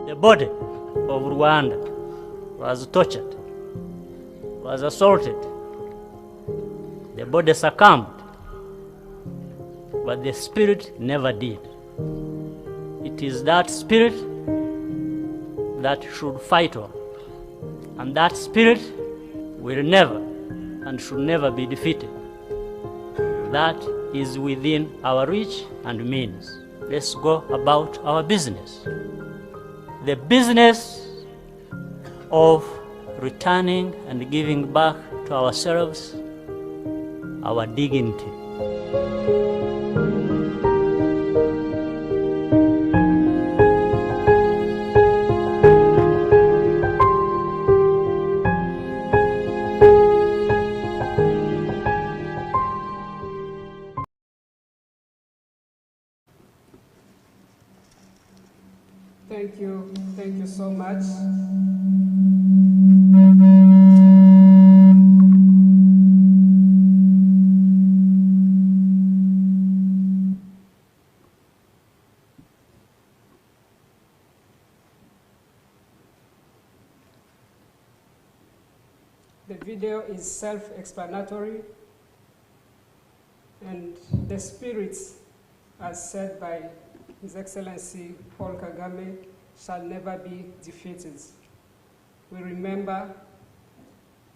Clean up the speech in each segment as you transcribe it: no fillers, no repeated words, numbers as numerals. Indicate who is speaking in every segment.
Speaker 1: The body of Rwanda was tortured, was assaulted. The body succumbed, but the spirit never did. It is that spirit that should fight on, and that spirit will never and should never be defeated. That is within our reach and means. Let's go about our business. The business of returning and giving back to ourselves our dignity.
Speaker 2: Thank you so much. The video is self-explanatory, and the spirits, as said by His Excellency Paul Kagame, shall never be defeated. We remember,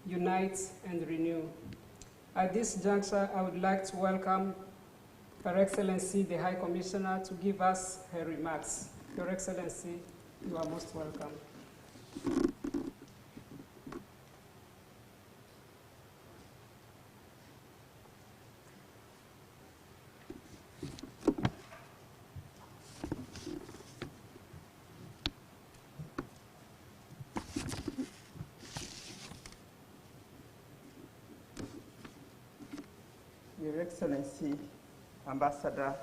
Speaker 2: unite, and renew. At this juncture, I would like to welcome Her Excellency, the High Commissioner, to give us her remarks. Your Excellency, you are most welcome.
Speaker 3: Your Excellency, Ambassador,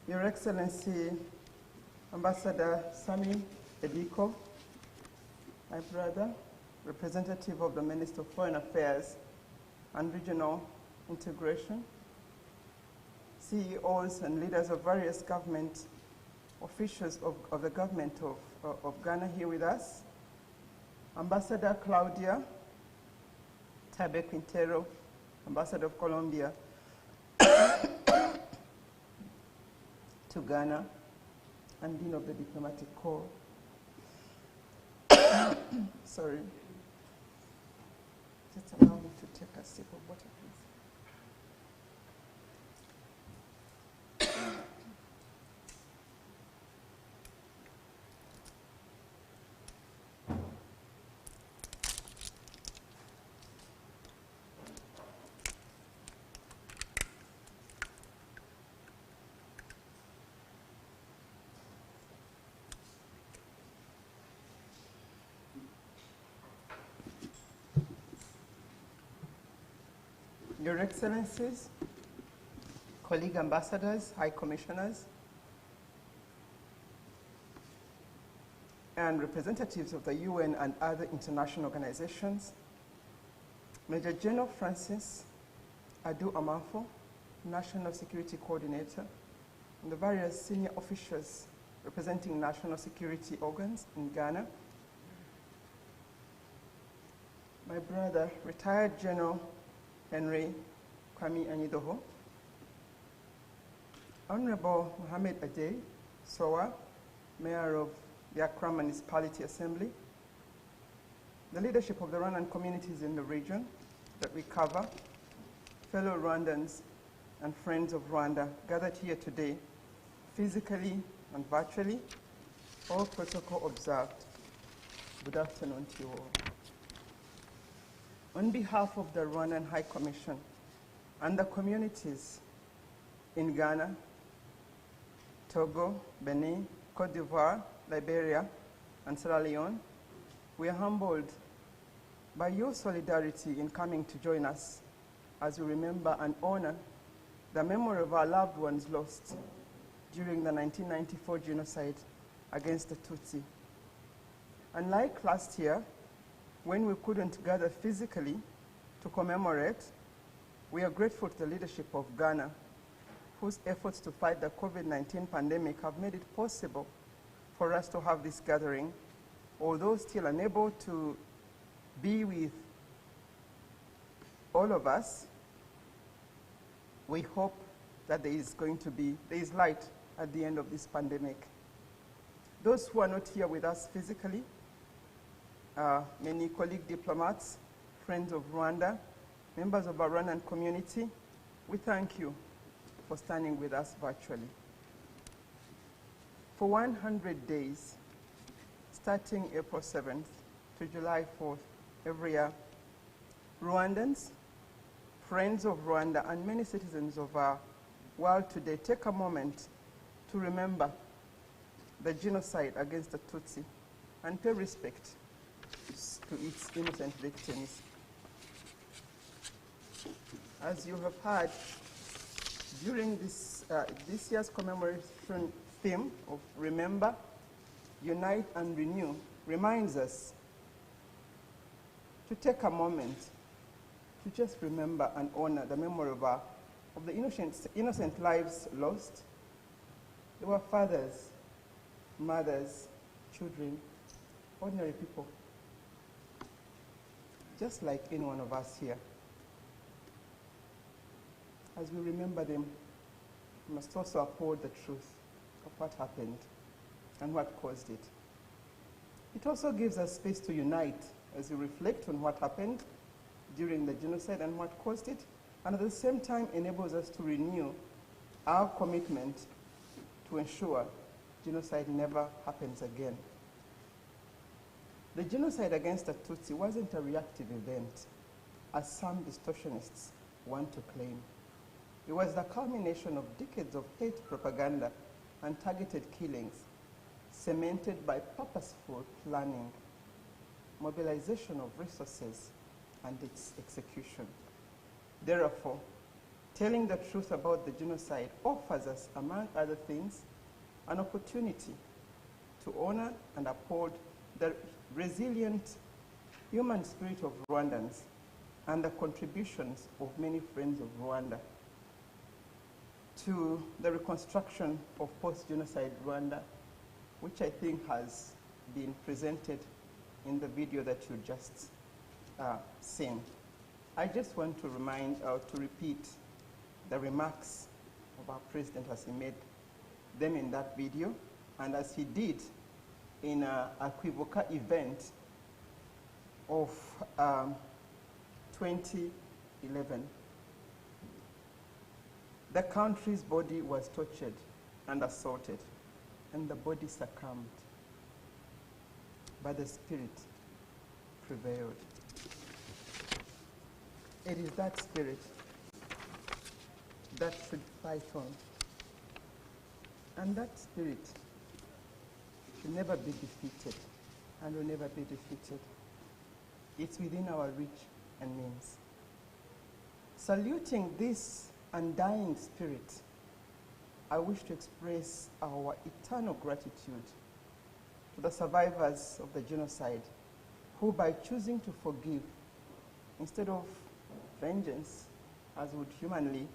Speaker 3: Your Excellency, Ambassador Sami Ediko, my brother, representative of the Minister of Foreign Affairs and Regional Integration, CEOs and leaders of various government officials of the government of Ghana here with us, Ambassador Claudia Tabe Quintero, Ambassador of Colombia to Ghana, and Dean of the Diplomatic Corps. Sorry. Just allow me to take a sip of water, please. Your Excellencies, colleague ambassadors, high commissioners, and representatives of the UN and other international organizations, Major General Francis Adu Amanfo, National Security Coordinator, and the various senior officials representing national security organs in Ghana, my brother, retired General Henry Kwame Anyidoho, Honorable Mohamed Adey Sowa, Mayor of the Accra Municipality Assembly, the leadership of the Rwandan communities in the region that we cover, fellow Rwandans and friends of Rwanda gathered here today, physically and virtually, all protocol observed. Good afternoon to you all. On behalf of the Rwandan High Commission and the communities in Ghana, Togo, Benin, Cote d'Ivoire, Liberia, and Sierra Leone, we are humbled by your solidarity in coming to join us as we remember and honor the memory of our loved ones lost during the 1994 genocide against the Tutsi. Unlike last year, when we couldn't gather physically to commemorate, We are grateful to the leadership of Ghana, whose efforts to fight the COVID-19 pandemic have made it possible for us to have this gathering. Although still unable to be with all of us, we hope that there is light at the end of this pandemic. Those who are not here with us physically, many colleague diplomats, friends of Rwanda, members of our Rwandan community, we thank you for standing with us virtually. For 100 days, starting April 7th to July 4th every year, Rwandans, friends of Rwanda, and many citizens of our world today take a moment to remember the genocide against the Tutsi and pay respect to its innocent victims. As you have heard, during this year's commemoration theme of Remember, Unite and Renew reminds us to take a moment to just remember and honor the memory of the innocent lives lost. There were fathers, mothers, children, ordinary people, just like any one of us here. As we remember them, we must also uphold the truth of what happened and what caused it. It also gives us space to unite as we reflect on what happened during the genocide and what caused it, and at the same time enables us to renew our commitment to ensure genocide never happens again. The genocide against the Tutsi wasn't a reactive event, as some distortionists want to claim. It was the culmination of decades of hate propaganda and targeted killings, cemented by purposeful planning, mobilization of resources, and its execution. Therefore, telling the truth about the genocide offers us, among other things, an opportunity to honor and uphold the resilient human spirit of Rwandans and the contributions of many friends of Rwanda to the reconstruction of post-genocide Rwanda, which I think has been presented in the video that you just seen. I just want to to repeat the remarks of our president as he made them in that video, and as he did in a Kwibuka event of 2011. The country's body was tortured and assaulted, and the body succumbed, but the spirit prevailed. It is that spirit that should fight on, and that spirit should never be defeated and will never be defeated. It's within our reach and means. Saluting this undying spirit, I wish to express our eternal gratitude to the survivors of the genocide, who by choosing to forgive instead of vengeance, as would humanly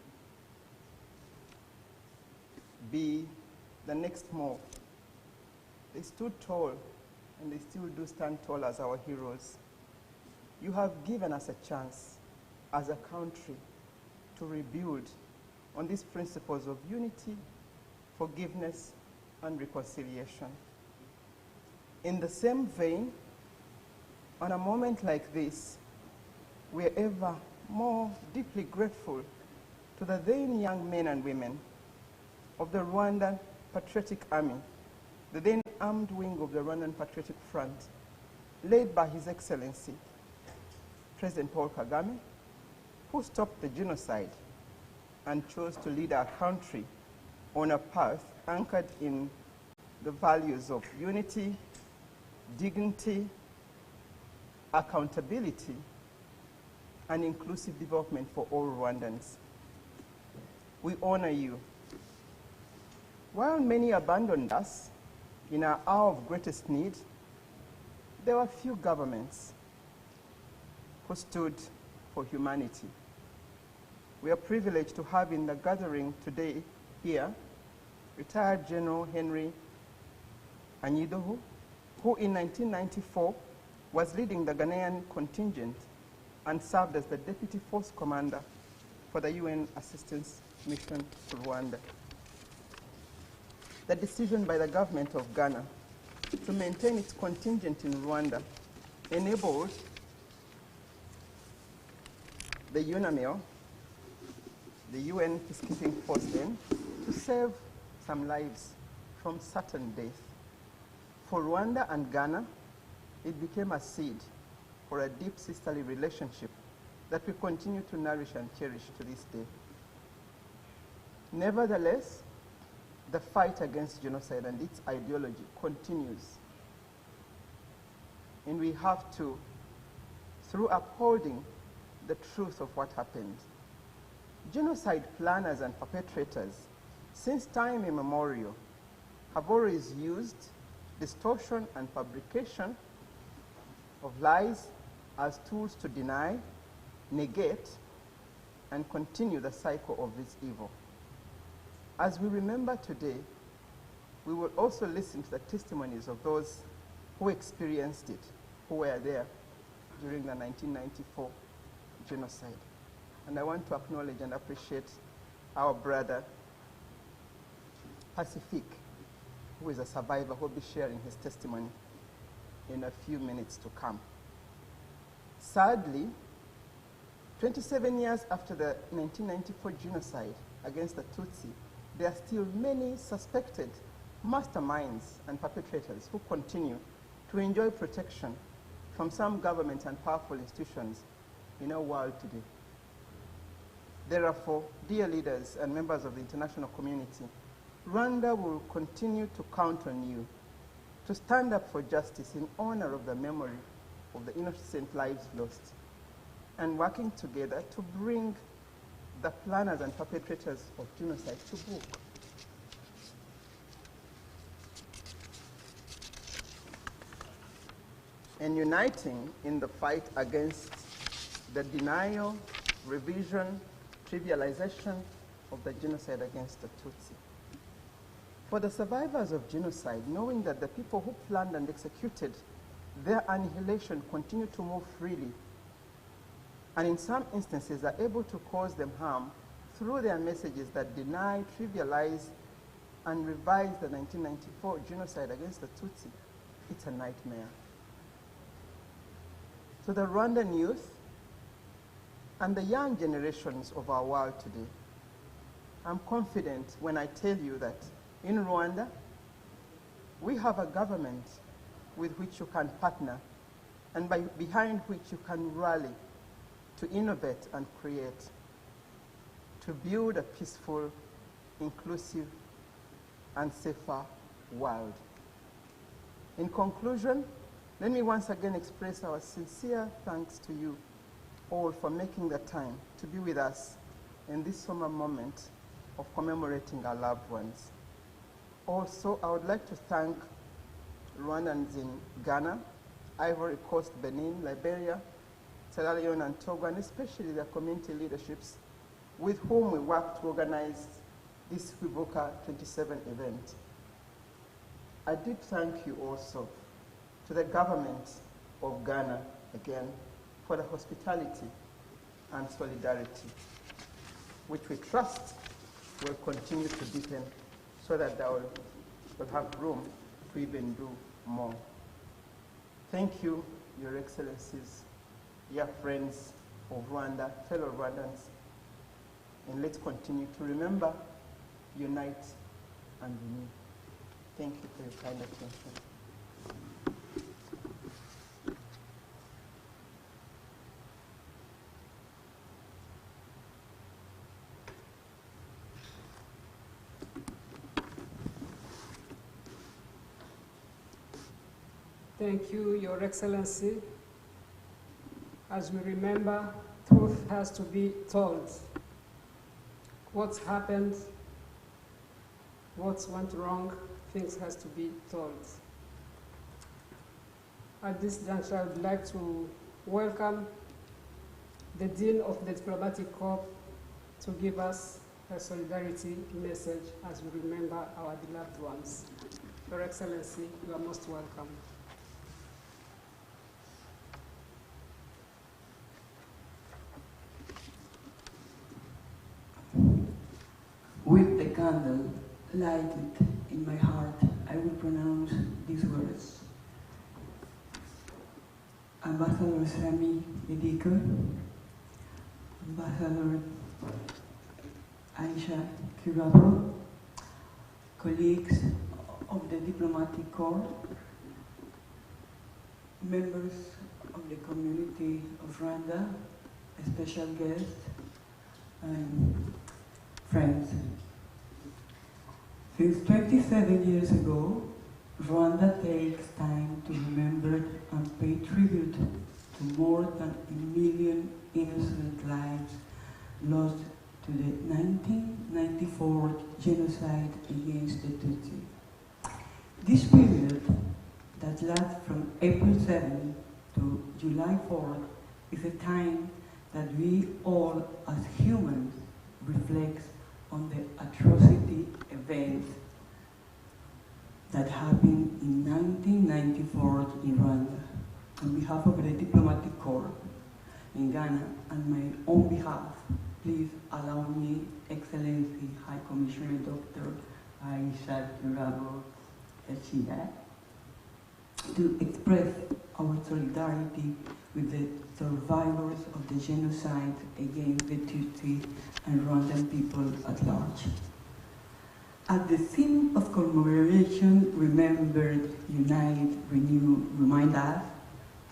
Speaker 3: be the next mob, they stood tall, and they still do stand tall as our heroes. You have given us a chance as a country to rebuild on these principles of unity, forgiveness, and reconciliation. In the same vein, on a moment like this, we are ever more deeply grateful to the then young men and women of the Rwandan Patriotic Army, the then armed wing of the Rwandan Patriotic Front, led by His Excellency, President Paul Kagame, who stopped the genocide and chose to lead our country on a path anchored in the values of unity, dignity, accountability, and inclusive development for all Rwandans. We honor you. While many abandoned us in our hour of greatest need, there were few governments who stood for humanity. we are privileged to have in the gathering today here retired General Henry Anyidoho, who in 1994 was leading the Ghanaian contingent and served as the Deputy Force Commander for the UN Assistance Mission to Rwanda. The decision by the government of Ghana to maintain its contingent in Rwanda enabled the UNAMIL, the UN peacekeeping force then, to save some lives from certain death. For Rwanda and Ghana, it became a seed for a deep sisterly relationship that we continue to nourish and cherish to this day. Nevertheless, the fight against genocide and its ideology continues. And we have to, through upholding the truth of what happened. Genocide planners and perpetrators, since time immemorial, have always used distortion and fabrication of lies as tools to deny, negate, and continue the cycle of this evil. As we remember today, we will also listen to the testimonies of those who experienced it, who were there during the 1994 genocide. And I want to acknowledge and appreciate our brother, Pacific, who is a survivor, who will be sharing his testimony in a few minutes to come. Sadly, 27 years after the 1994 genocide against the Tutsi, there are still many suspected masterminds and perpetrators who continue to enjoy protection from some governments and powerful institutions in our world today. Therefore, dear leaders and members of the international community, Rwanda will continue to count on you to stand up for justice in honor of the memory of the innocent lives lost, and working together to bring the planners and perpetrators of genocide to book. And uniting in the fight against the denial, revision, trivialization of the genocide against the Tutsi. For the survivors of genocide, knowing that the people who planned and executed their annihilation continue to move freely, and in some instances are able to cause them harm through their messages that deny, trivialize, and revise the 1994 genocide against the Tutsi, it's a nightmare. To the Rwandan youth and the young generations of our world today, I'm confident when I tell you that in Rwanda, we have a government with which you can partner and behind which you can rally to innovate and create, to build a peaceful, inclusive, and safer world. In conclusion, let me once again express our sincere thanks to you all for making the time to be with us in this summer moment of commemorating our loved ones. Also, I would like to thank Rwandans in Ghana, Ivory Coast, Benin, Liberia, Sierra Leone, and Togo, and especially their community leaderships with whom we worked to organize this Kwibuka27 event. I did thank you also to the government of Ghana, again, for the hospitality and solidarity, which we trust will continue to deepen so that they will have room to even do more. Thank you, Your Excellencies, dear friends of Rwanda, fellow Rwandans, and let's continue to remember, unite, and renew. Thank you for your kind attention.
Speaker 2: Thank you, Your Excellency. As we remember, truth has to be told. What's happened, what went wrong, things has to be told. At this juncture, I would like to welcome the Dean of the Diplomatic Corps, to give us a solidarity message as we remember our beloved ones. Your Excellency, you are most welcome.
Speaker 4: With the candle lighted in my heart, I will pronounce these words. Ambassador Sami Mediko, Ambassador Aisha Kirabo, colleagues of the Diplomatic Corps, members of the community of Rwanda, special guests, and friends. Since 27 years ago, Rwanda takes time to remember and pay tribute to more than 1 million innocent lives lost to the 1994 genocide against the Tutsi. This period that lasts from April 7 to July 4 is a time that we all as humans reflect on the atrocity events that happened in 1994 in Rwanda. On behalf of the Diplomatic Corps in Ghana and my own behalf, please allow me, Excellency High Commissioner Dr. Aisha Kirabo Echida, to express our solidarity with the survivors of the genocide against the Tutsi and Rwandan people at large. At the theme of commemoration, remembered, unite, renew, remind us,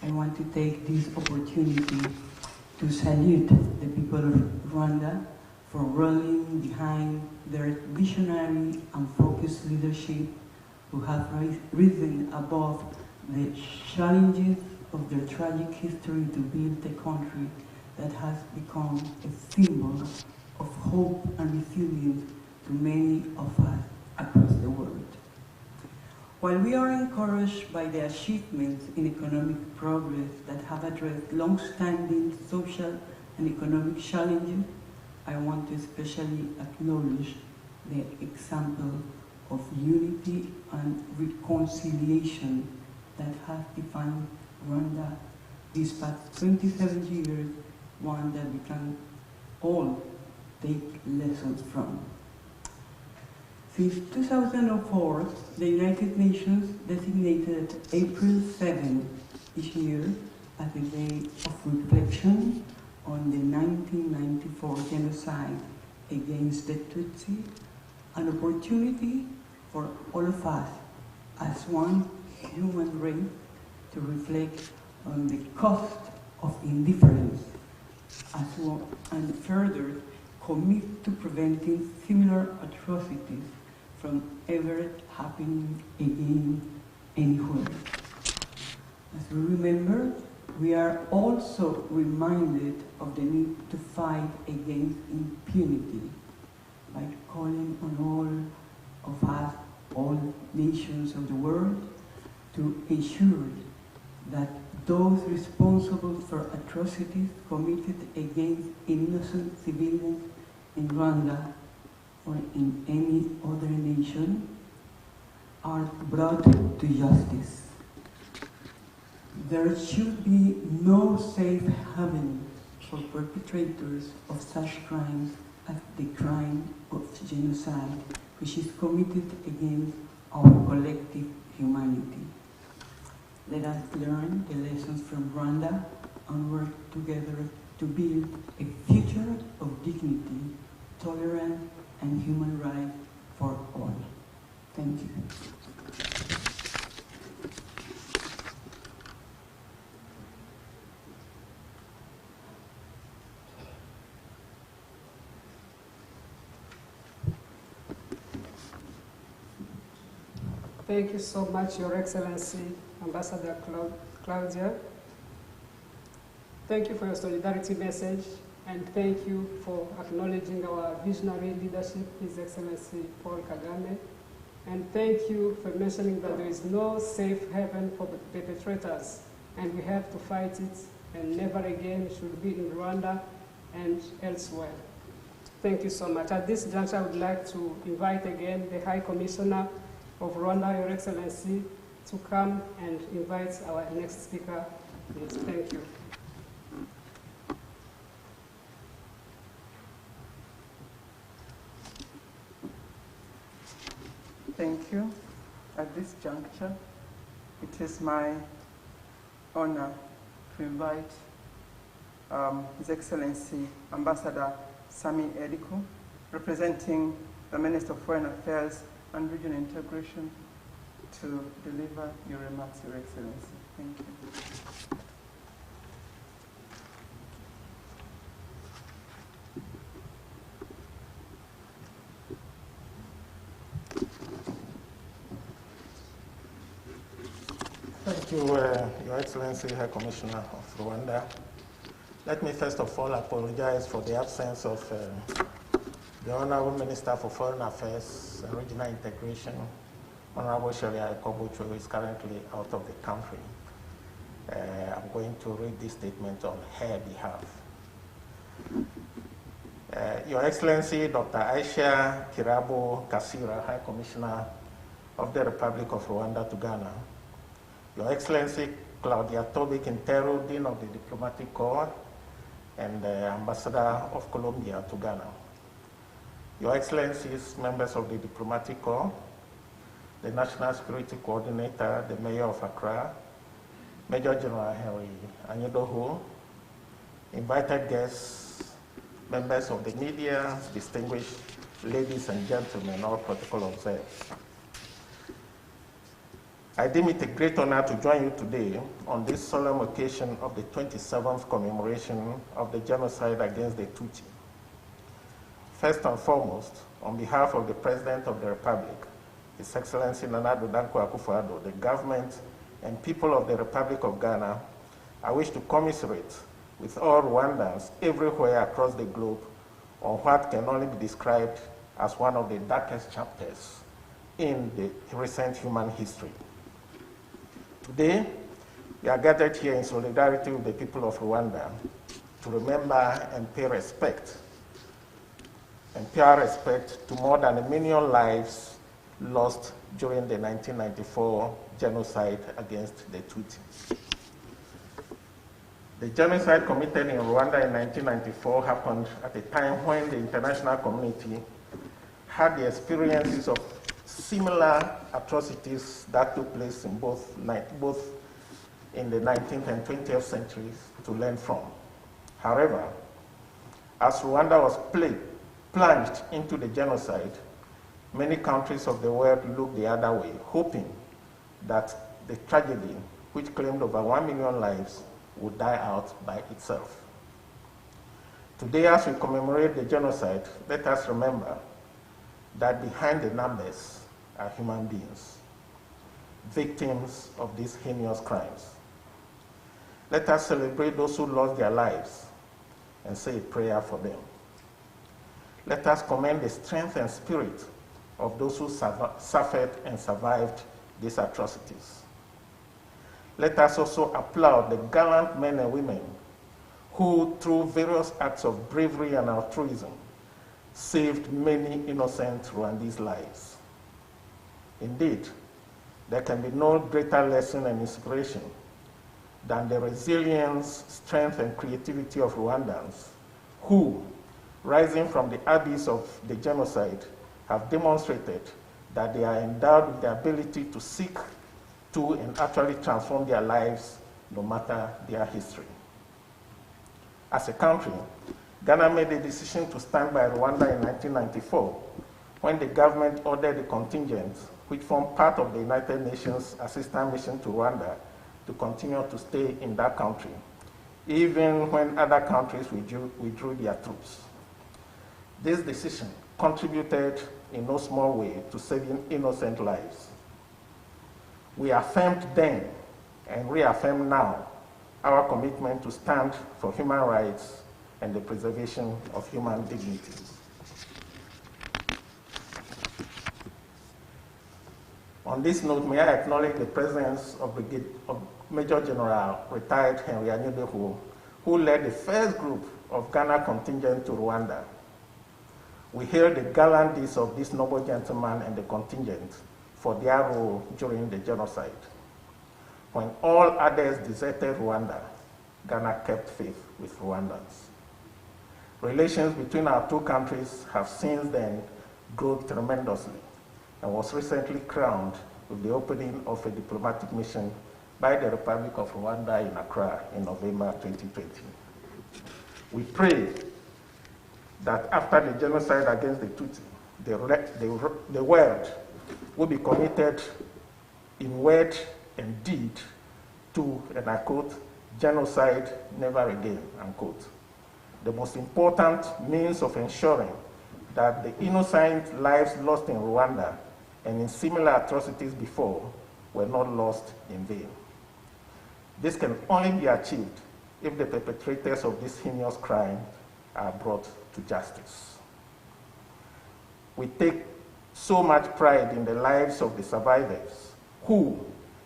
Speaker 4: I want to take this opportunity to salute the people of Rwanda for rallying behind their visionary and focused leadership who have risen above the challenges of their tragic history to build a country that has become a symbol of hope and resilience to many of us across the world. While we are encouraged by the achievements in economic progress that have addressed long-standing social and economic challenges, I want to especially acknowledge the example of unity and reconciliation that has defined Rwanda these past 27 years, one that we can all take lessons from. Since 2004, the United Nations designated April 7 each year as a day of reflection on the 1994 genocide against the Tutsi, an opportunity for all of us as one human race to reflect on the cost of indifference as well, and further commit to preventing similar atrocities from ever happening again anywhere. As we remember, we are also reminded of the need to fight against impunity by calling on all of us, all nations of the world, to ensure that those responsible for atrocities committed against innocent civilians in Rwanda or in any other nation are brought to justice. There should be no safe haven for perpetrators of such crimes as the crime of genocide, which is committed against our collective humanity. Let us learn the lessons from Rwanda and work together to build a future of dignity, tolerance, and human rights for all. Thank you.
Speaker 2: Thank you so much, Your Excellency, Ambassador Claudia. Thank you for your solidarity message, and thank you for acknowledging our visionary leadership, His Excellency Paul Kagame. And thank you for mentioning that there is no safe haven for perpetrators, and we have to fight it, and never again should be in Rwanda and elsewhere. Thank you so much. At this juncture, I would like to invite again the High Commissioner of Rwanda, Your Excellency, to come and invite our next speaker. Please. Thank you.
Speaker 3: Thank you. At this juncture, it is my honor to invite His Excellency Ambassador Sami Ediku, representing the Minister of Foreign Affairs and Regional Integration, to deliver your remarks, Your Excellency. Thank you.
Speaker 5: Thank you, Your Excellency, High Commissioner of Rwanda. Let me first of all apologize for the absence of the Honorable Minister for Foreign Affairs and Regional Integration, Honorable Sharia Kobucho, who is currently out of the country. I'm going to read this statement on her behalf. Your Excellency, Dr. Aisha Kirabo Kasira, High Commissioner of the Republic of Rwanda to Ghana, Your Excellency Claudia Toby Quintero, Dean of the Diplomatic Corps and Ambassador of Colombia to Ghana, Your Excellencies, members of the Diplomatic Corps, the National Security Coordinator, the Mayor of Accra, Major General Henry Anyedoho, invited guests, members of the media, distinguished ladies and gentlemen, all protocol observed. I deem it a great honor to join you today on this solemn occasion of the 27th commemoration of the genocide against the Tutsi. First and foremost, on behalf of the President of the Republic, His Excellency Nana Addo Dankwa Akufo-Addo, the government and people of the Republic of Ghana, I wish to commiserate with all Rwandans everywhere across the globe on what can only be described as one of the darkest chapters in the recent human history. Today, we are gathered here in solidarity with the people of Rwanda to remember and pay respect to more than 1 million lives lost during the 1994 genocide against the Tutsi. The genocide committed in Rwanda in 1994 happened at a time when the international community had the experiences of similar atrocities that took place in both in the 19th and 20th centuries to learn from. However, as Rwanda was plunged into the genocide, many countries of the world looked the other way, hoping that the tragedy, which claimed over 1 million lives, would die out by itself. Today, as we commemorate the genocide, let us remember that behind the numbers are human beings, victims of these heinous crimes. Let us celebrate those who lost their lives and say a prayer for them. Let us commend the strength and spirit of those who suffered and survived these atrocities. Let us also applaud the gallant men and women who, through various acts of bravery and altruism, saved many innocent Rwandese lives. Indeed, there can be no greater lesson and inspiration than the resilience, strength, and creativity of Rwandans who, rising from the abyss of the genocide, have demonstrated that they are endowed with the ability to seek to and actually transform their lives no matter their history. As a country, Ghana made a decision to stand by Rwanda in 1994 when the government ordered the contingent, which formed part of the United Nations Assistance Mission to Rwanda, to continue to stay in that country, even when other countries withdrew their troops. This decision contributed in no small way to saving innocent lives. We affirmed then and reaffirm now our commitment to stand for human rights and the preservation of human dignity. On this note, may I acknowledge the presence of Major General retired Henry Anyedoho, who led the first group of Ghana contingent to Rwanda. We hail the gallant deeds of this noble gentleman and the contingent for their role during the genocide. When all others deserted Rwanda, Ghana kept faith with Rwandans. Relations between our two countries have since then grown tremendously and was recently crowned with the opening of a diplomatic mission by the Republic of Rwanda in Accra in November 2020. We pray that after the genocide against the Tutsi, the world will be committed in word and deed to, and I quote, genocide never again, unquote. The most important means of ensuring that the innocent lives lost in Rwanda and in similar atrocities before were not lost in vain. This can only be achieved if the perpetrators of this heinous crime are brought to justice. We take so much pride in the lives of the survivors who,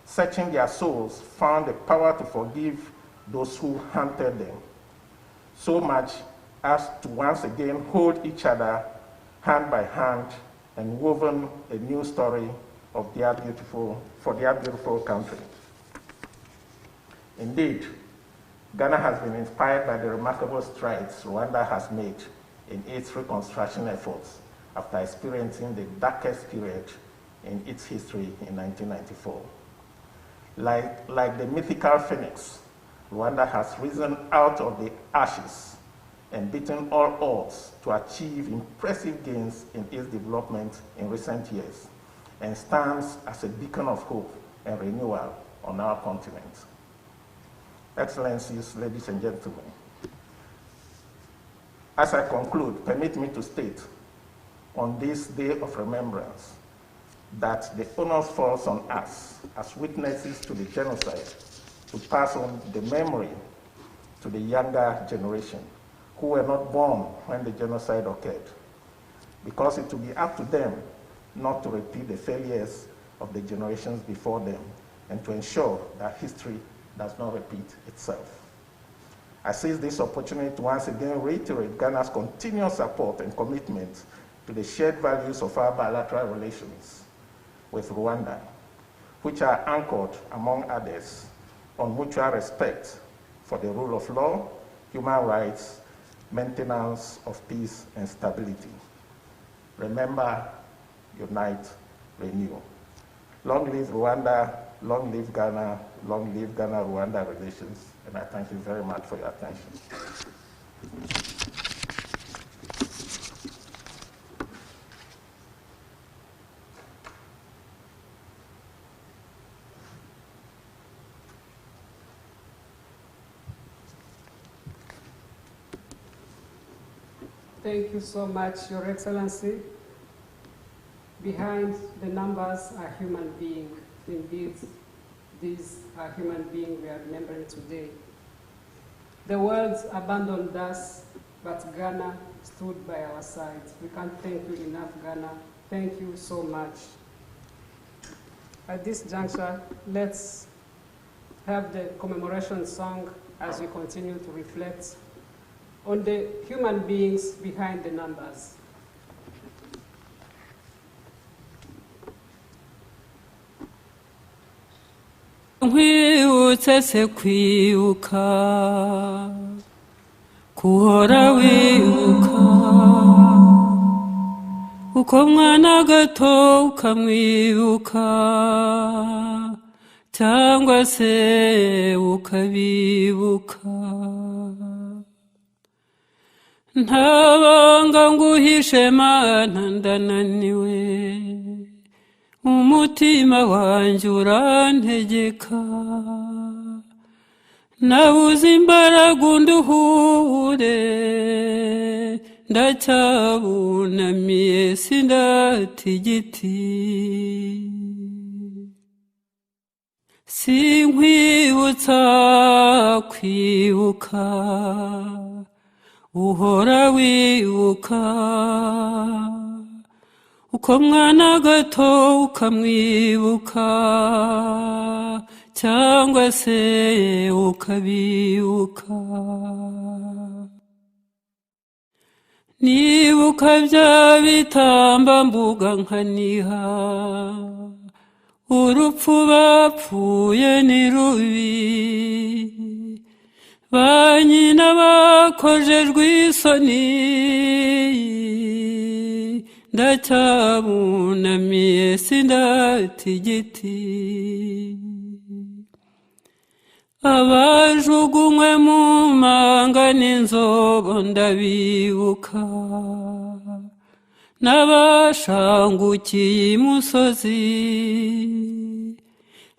Speaker 5: searching their souls, found the power to forgive those who hunted them, so much as to once again hold each other hand by hand and woven a new story of their beautiful country. Indeed, Ghana has been inspired by the remarkable strides Rwanda has made in its reconstruction efforts after experiencing the darkest period in its history in 1994. Like the mythical phoenix, Rwanda has risen out of the ashes and beaten all odds to achieve impressive gains in its development in recent years and stands as a beacon of hope and renewal on our continent. Excellencies, ladies and gentlemen, as I conclude, permit me to state on this day of remembrance that the onus falls on us as witnesses to the genocide to pass on the memory to the younger generation who were not born when the genocide occurred, because it will be up to them not to repeat the failures of the generations before them and to ensure that history does not repeat itself. I seize this opportunity to once again reiterate Ghana's continuous support and commitment to the shared values of our bilateral relations with Rwanda, which are anchored, among others, on mutual respect for the rule of law, human rights, maintenance of peace and stability. Remember, unite, renew. Long live Rwanda, long live Ghana, long live Ghana-Rwanda relations, and I thank you very much for your attention.
Speaker 2: Thank you so much, Your Excellency. Behind the numbers are human beings. Indeed, these are human beings we are remembering today. The world abandoned us, but Ghana stood by our side. We can't thank you enough, Ghana. Thank you so much. At this juncture, let's have the commemoration song as we continue to reflect on the human beings behind the numbers.
Speaker 6: Nkwibutse se kwibuka kuhora wibuka uko mwana gato ukamwibuka cyangwa se ukabibuka ntabanga nguhishe mana ndananiwe umutima wanjye urantegeka nabuze imbaraga unduhure ndacyabunamiye sindata igiti sinkwibutsa kwibuka uhora wibuka uko mwana gato ukamwibuka cyangwa se ukabibuka nibuka bya bitambambuga nkaniha urupfu bapfuye ni rubi ba nyina bakojejwe isoni ndacyabunamiye sindata igiti abajugunywe mu manga n'inzobo ndabibuka n'abashangukiye imusozi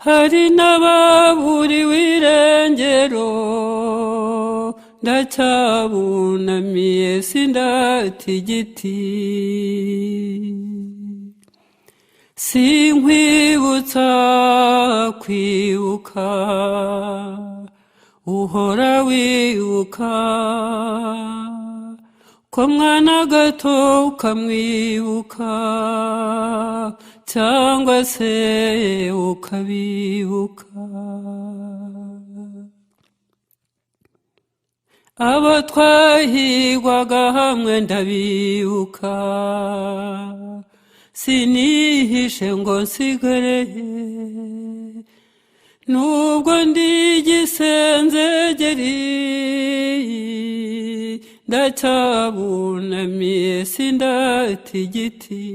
Speaker 6: hari n'ababuriwe irengero ndacyabunamiye sindata igiti sinkwibutsa kwibuka uhora wibuka ko mwana gato ukamwibuka cyangwa se ukabibuka abo twahigwaga hamwe ndabibuka sinihishe ngo nsigare nubwo ndi igisenzegeri ndacyabunamiye sindata igiti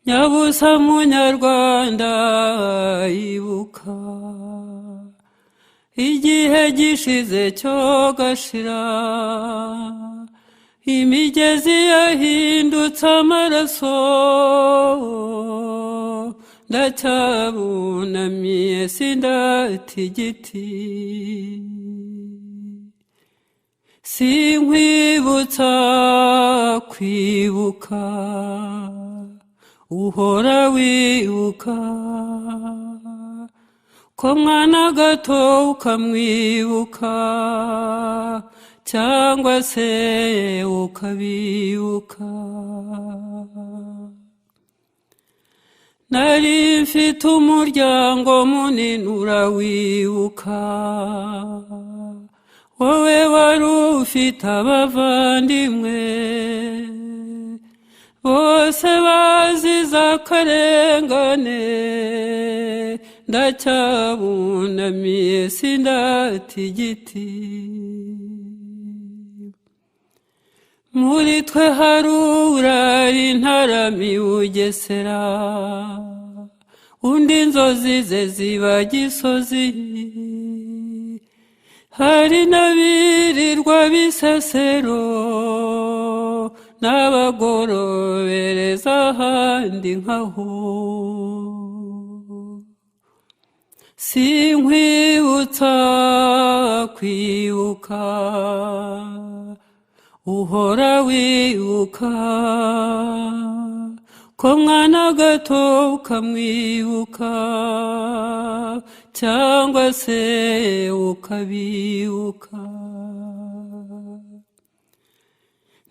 Speaker 6: nyabusa munyarwanda ibuka igihe gishize cyo gashira imigezi yahindutse amaraso ndacyabunamiye sindata igiti sinkwibutsa kwibuka uhora wibuka ko mwana gato ukamwibuka cyangwa se ukabibuka nari mfite umuryango munini urawibuka wowe wari ufite abavandimwe bose bazize akarengane ndacyabunamiye sindata igiti muri twe hari urari ntaramiye Bugesera undi inzozi ze ziba Gisozi hari n'abirirwa Bisesero n'abagorobereza ahandi nkaho sinkwibutsa kwibuka uhora wibuka ko mwana gato ukamwibuka cyangwa se ukabibuka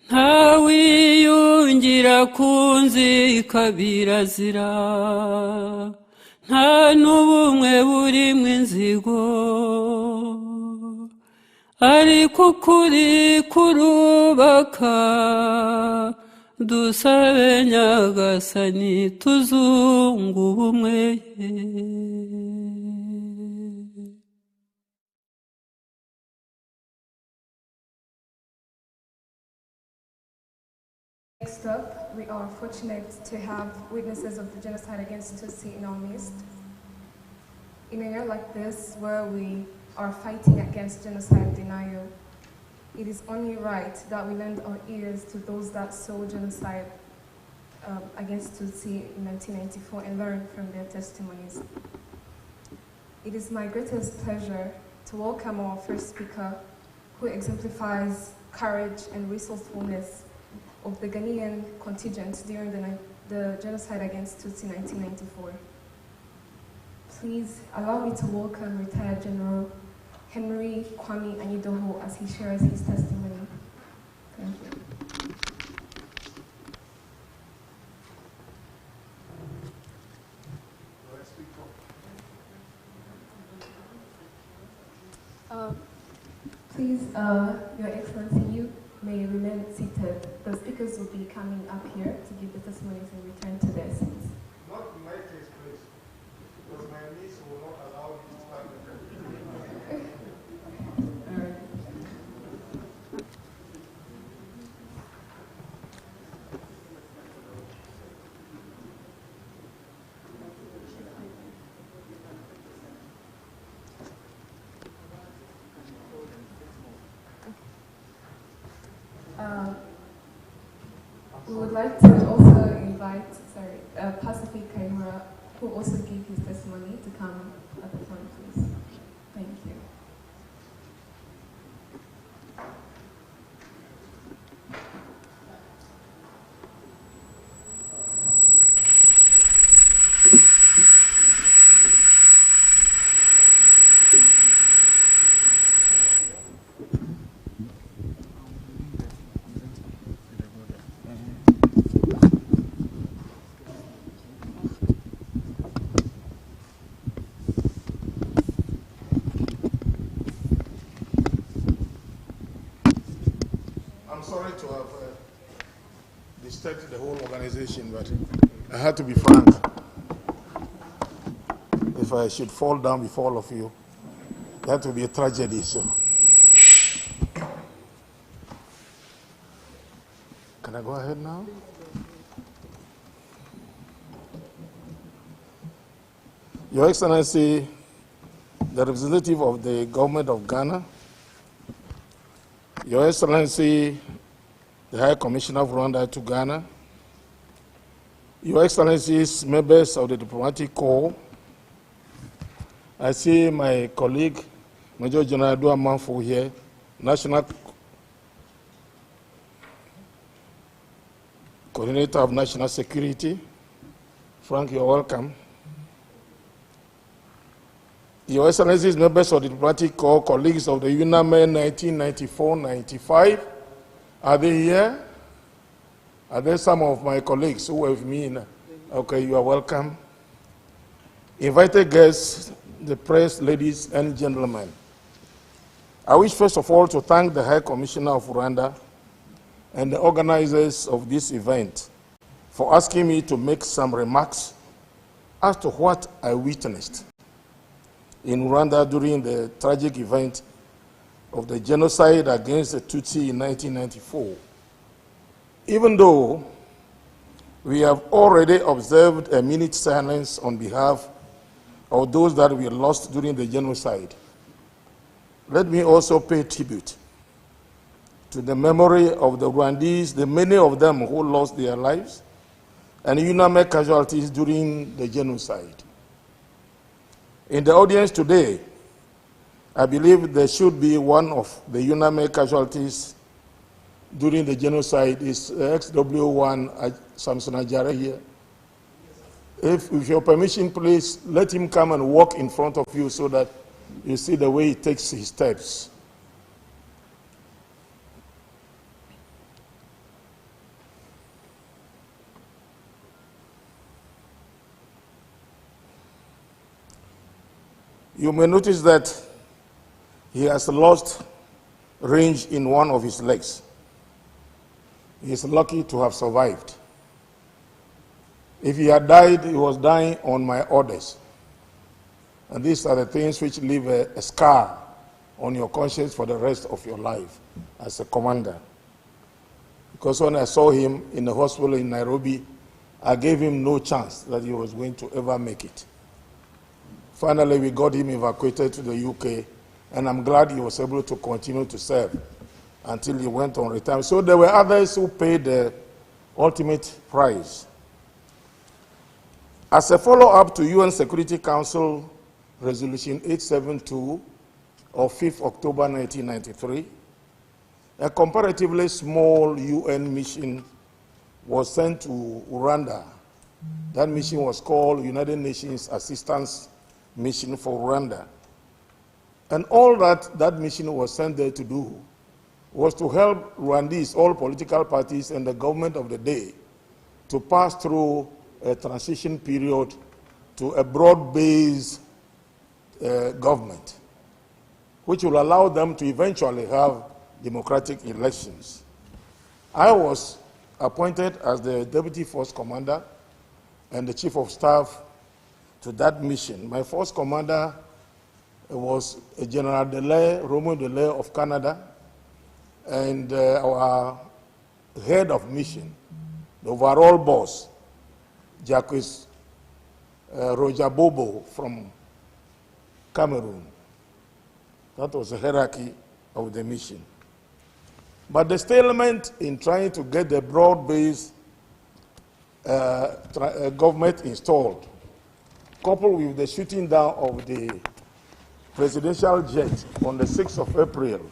Speaker 6: ntawiyungira ku nzika birazira nta n'ubumwe burimo inzigo ariko ukuri kurubaka dusabe nyagasani tuzunga ubumwe
Speaker 7: Next up, we are fortunate to have witnesses of the genocide against Tutsi in our midst. In a year like this, where we are fighting against genocide denial, it is only right that we lend our ears to those that saw genocide against Tutsi in 1994 and learn from their testimonies. It is my greatest pleasure to welcome our first speaker, who exemplifies courage and resourcefulness of the Ghanaian contingent during the genocide against Tutsi in 1994. Please allow me to welcome retired General Henry Kwame Anyidoho as he shares his testimony. Thank you. Please, Your Excellency, you may remain seated. The speakers will be coming up here to give the testimonies and return to their seats.
Speaker 5: Not in my case, please, because my niece will not allow me to start the
Speaker 7: All right. We would like to also invite, Pacific Kaimura, who also gave his testimony, to come at the front, please. Thank you.
Speaker 5: I'm sorry to have disturbed the whole organization, but I had to be frank. If I should fall down before all of you, that would be a tragedy. So, can I go ahead now? Your Excellency, the representative of the government of Ghana, Your Excellency, the High Commissioner of Rwanda to Ghana, Your Excellencies, members of the Diplomatic Corps, I see my colleague, Major General Dua Manfo here, National Coordinator of National Security. Frank, you're welcome. Your Excellencies, members of the Diplomatic Corps, colleagues of the UNAME 1994-95, are they here? Are there some of my colleagues who were with me? Okay, you are welcome. Invited guests, the press, ladies and gentlemen. I wish first of all to thank the High Commissioner of Rwanda and the organizers of this event for asking me to make some remarks as to what I witnessed in Rwanda during the tragic event of the genocide against the Tutsi in 1994. Even though we have already observed a minute silence on behalf of those that were lost during the genocide, let me also pay tribute to the memory of the Rwandese, the many of them who lost their lives, and UNAME casualties during the genocide. In the audience today, I believe there should be one of the UNAME casualties during the genocide is XW1 Samson Ajare here. If with your permission, please let him come and walk in front of you so that you see the way he takes his steps. You may notice that he has lost range in one of his legs. He is lucky to have survived. If he had died, he was dying on my orders. And these are the things which leave a scar on your conscience for the rest of your life as a commander. Because when I saw him in the hospital in Nairobi, I gave him no chance that he was going to ever make it. Finally, we got him evacuated to the UK, and I'm glad he was able to continue to serve until he went on retirement. So there were others who paid the ultimate price. As a follow-up to UN Security Council Resolution 872 of 5th October 1993, a comparatively small UN mission was sent to Rwanda. That mission was called United Nations Assistance Mission for Rwanda. And all that mission was sent there to do was to help Rwandese, all political parties and the government of the day, to pass through a transition period to a broad-based government,
Speaker 8: which will allow them to eventually have democratic elections. I was appointed as the Deputy Force Commander and the Chief of Staff to that mission. My Force Commander was General Romeo Delay of Canada, and our head of mission, the overall boss, Jacques Roger Bobo from Cameroon. That was the hierarchy of the mission. But the stalemate in trying to get the broad-based government installed, coupled with the shooting down of the presidential jet on the 6th of April,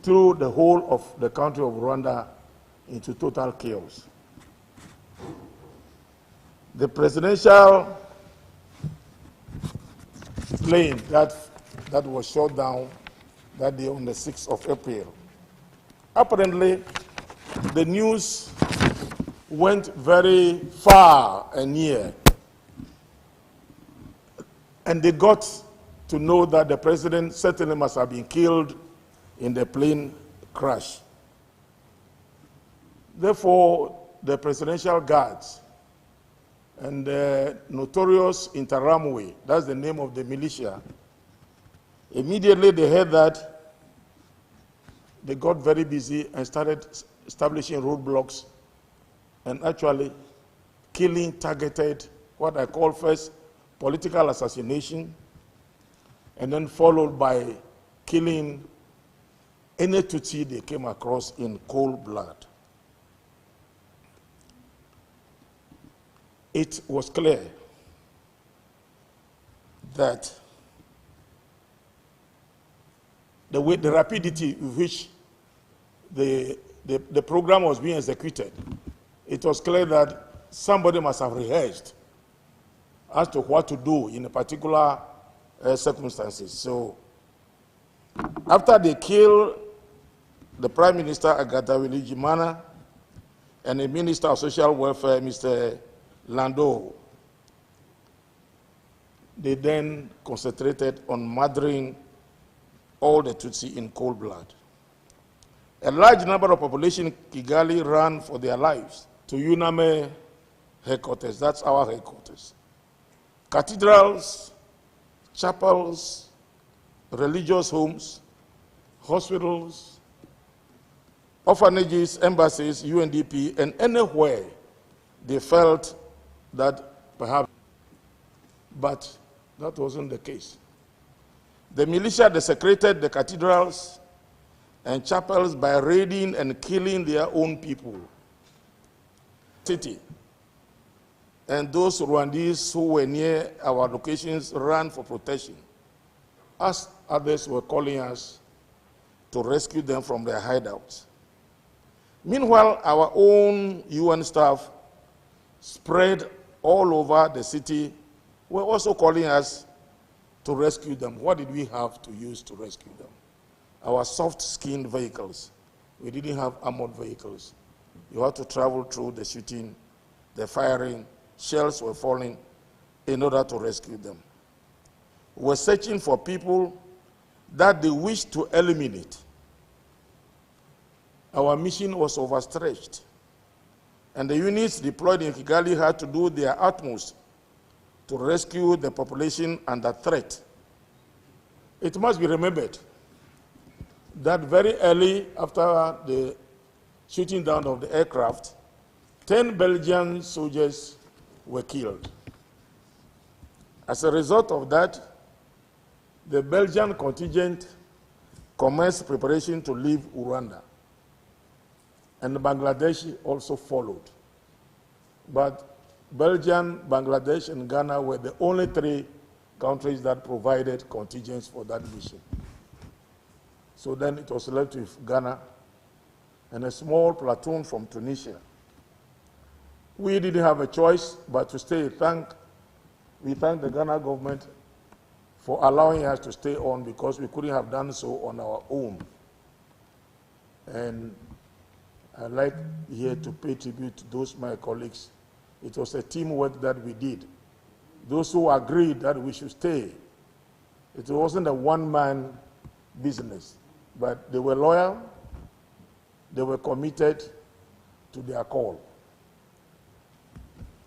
Speaker 8: threw the whole of the country of Rwanda into total chaos. The presidential plane that was shot down that day on the 6th of April. Apparently, the news went very far and near, and they got to know that the president certainly must have been killed in the plane crash. Therefore, the presidential guards and the notorious Interamwe, that's the name of the militia, immediately they heard that, they got very busy and started establishing roadblocks and actually killing targeted, what I call first, political assassination, and then followed by killing any Tutsi they came across in cold blood. It was clear that the rapidity with which the program was being executed, it was clear that somebody must have rehearsed as to what to do in a particular circumstances. So after they killed the Prime Minister, Agatha Willie-Jimana, and the Minister of Social Welfare, Mr. Lando, they then concentrated on murdering all the Tutsi in cold blood. A large number of population in Kigali ran for their lives to UNAME headquarters. That's our headquarters. Cathedrals, chapels, religious homes, hospitals, orphanages, embassies, UNDP, and anywhere they felt that perhaps, but that wasn't the case. The militia desecrated the cathedrals and chapels by raiding and killing their own people. City. And those Rwandese who were near our locations ran for protection, as others were calling us to rescue them from their hideouts. Meanwhile, our own UN staff spread all over the city were also calling us to rescue them. What did we have to use to rescue them? Our soft-skinned vehicles. We didn't have armored vehicles. You had to travel through the shooting, the firing, shells were falling in order to rescue them. We were searching for people that they wished to eliminate. Our mission was overstretched, and the units deployed in Kigali had to do their utmost to rescue the population under threat. It must be remembered that very early after the shooting down of the aircraft, 10 Belgian soldiers were killed. As a result of that, the Belgian contingent commenced preparation to leave Rwanda, and Bangladesh also followed. But Belgium, Bangladesh, and Ghana were the only three countries that provided contingents for that mission. So then it was left with Ghana and a small platoon from Tunisia. We didn't have a choice but to stay. We thank the Ghana government for allowing us to stay on, because we couldn't have done so on our own. And I'd like here to pay tribute to those my colleagues. It was a teamwork that we did. Those who agreed that we should stay It wasn't a one-man business, but they were loyal, they were committed to their call.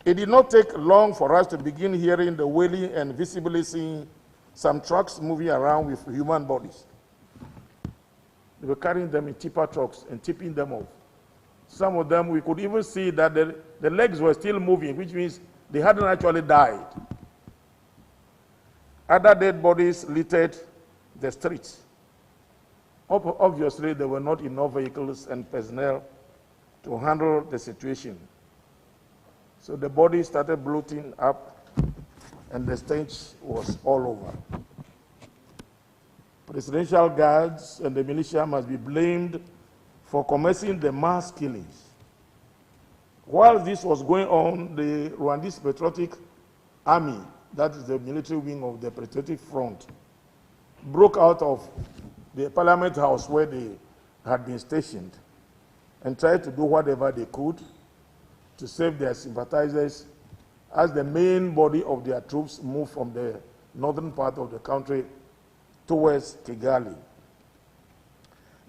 Speaker 8: It did not take long for us to begin hearing the wailing and visibly seeing some trucks moving around with human bodies. They were carrying them in tipper trucks and tipping them off. Some of them, we could even see that the legs were still moving, which means they hadn't actually died. Other dead bodies littered the streets. Obviously, there were not enough vehicles and personnel to handle the situation. So the bodies started bloating up, and the stench was all over. Presidential guards and the militia must be blamed for commencing the mass killings. While this was going on, the Rwandese Patriotic Army, that is the military wing of the Patriotic Front, broke out of the Parliament House where they had been stationed and tried to do whatever they could to save their sympathizers as the main body of their troops moved from the northern part of the country towards Kigali.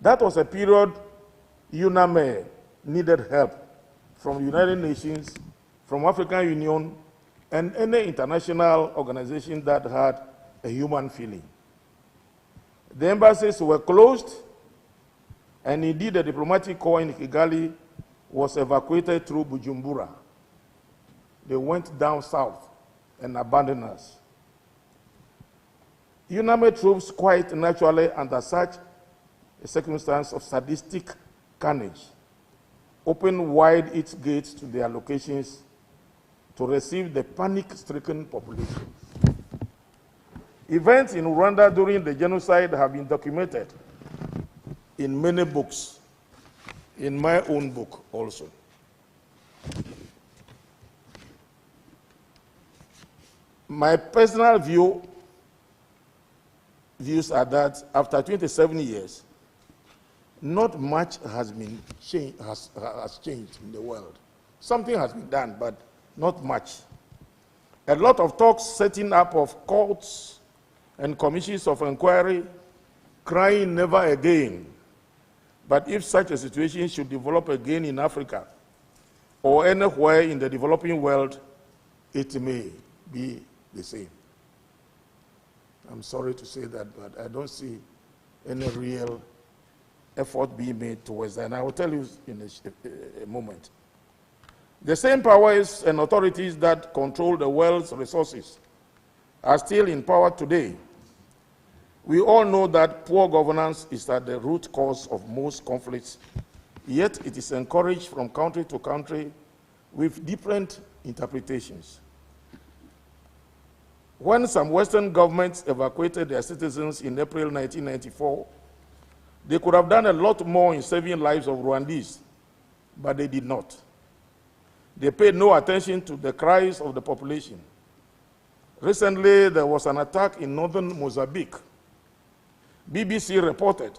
Speaker 8: That was a period UNAME needed help from the United Nations, from African Union, and any international organization that had a human feeling. The embassies were closed, and indeed the diplomatic corps in Kigali was evacuated through Bujumbura. They went down south and abandoned us. UNAME troops, quite naturally under such a circumstance of sadistic carnage, opened wide its gates to their locations to receive the panic-stricken population. Events in Rwanda during the genocide have been documented in many books, in my own book also. My personal views are that after 27 years, not much has changed in the world. Something has been done, but not much. A lot of talks setting up of courts and commissions of inquiry, crying never again. But if such a situation should develop again in Africa or anywhere in the developing world, it may be the same. I'm sorry to say that, but I don't see any real effort being made towards that, and I will tell you in a moment. The same powers and authorities that control the world's resources are still in power today. We all know that poor governance is at the root cause of most conflicts, yet it is encouraged from country to country with different interpretations. When some Western governments evacuated their citizens in April 1994, they could have done a lot more in saving lives of Rwandese, but they did not. They paid no attention to the cries of the population. Recently, there was an attack in northern Mozambique. BBC reported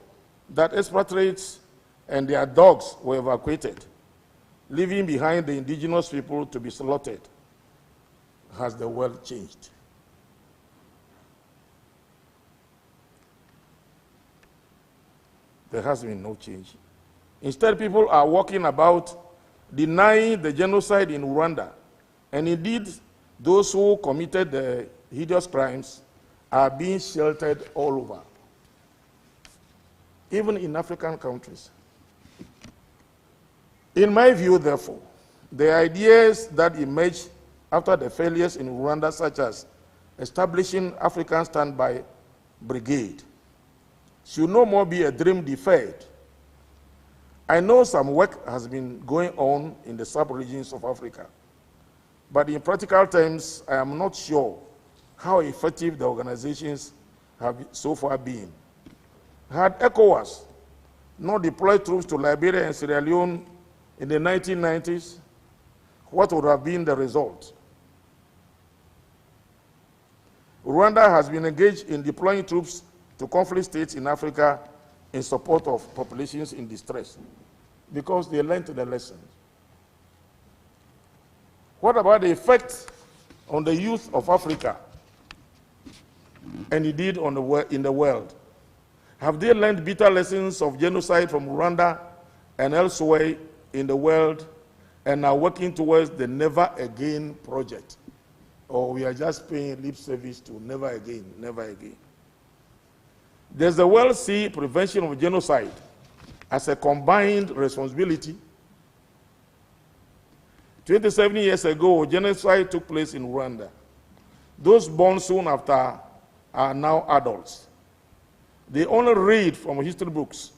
Speaker 8: that expatriates and their dogs were evacuated, leaving behind the indigenous people to be slaughtered. Has the world changed? There has been no change. Instead, people are walking about denying the genocide in Rwanda, and indeed, those who committed the hideous crimes are being sheltered all over, even in African countries. In my view, therefore, the ideas that emerged after the failures in Rwanda, such as establishing African Standby Brigade, should no more be a dream deferred. I know some work has been going on in the sub-regions of Africa, but in practical terms, I am not sure how effective the organizations have so far been. Had ECOWAS not deployed troops to Liberia and Sierra Leone in the 1990s, what would have been the result? Rwanda has been engaged in deploying troops to conflict states in Africa in support of populations in distress because they learned the lesson. What about the effect on the youth of Africa? and indeed in the world? Have they learned bitter lessons of genocide from Rwanda and elsewhere in the world and are working towards the Never Again project? Or we are just paying lip service to never again, never again? Does the world see prevention of genocide as a combined responsibility? 27 years ago, genocide took place in Rwanda. Those born soon after are now adults. They only read from history books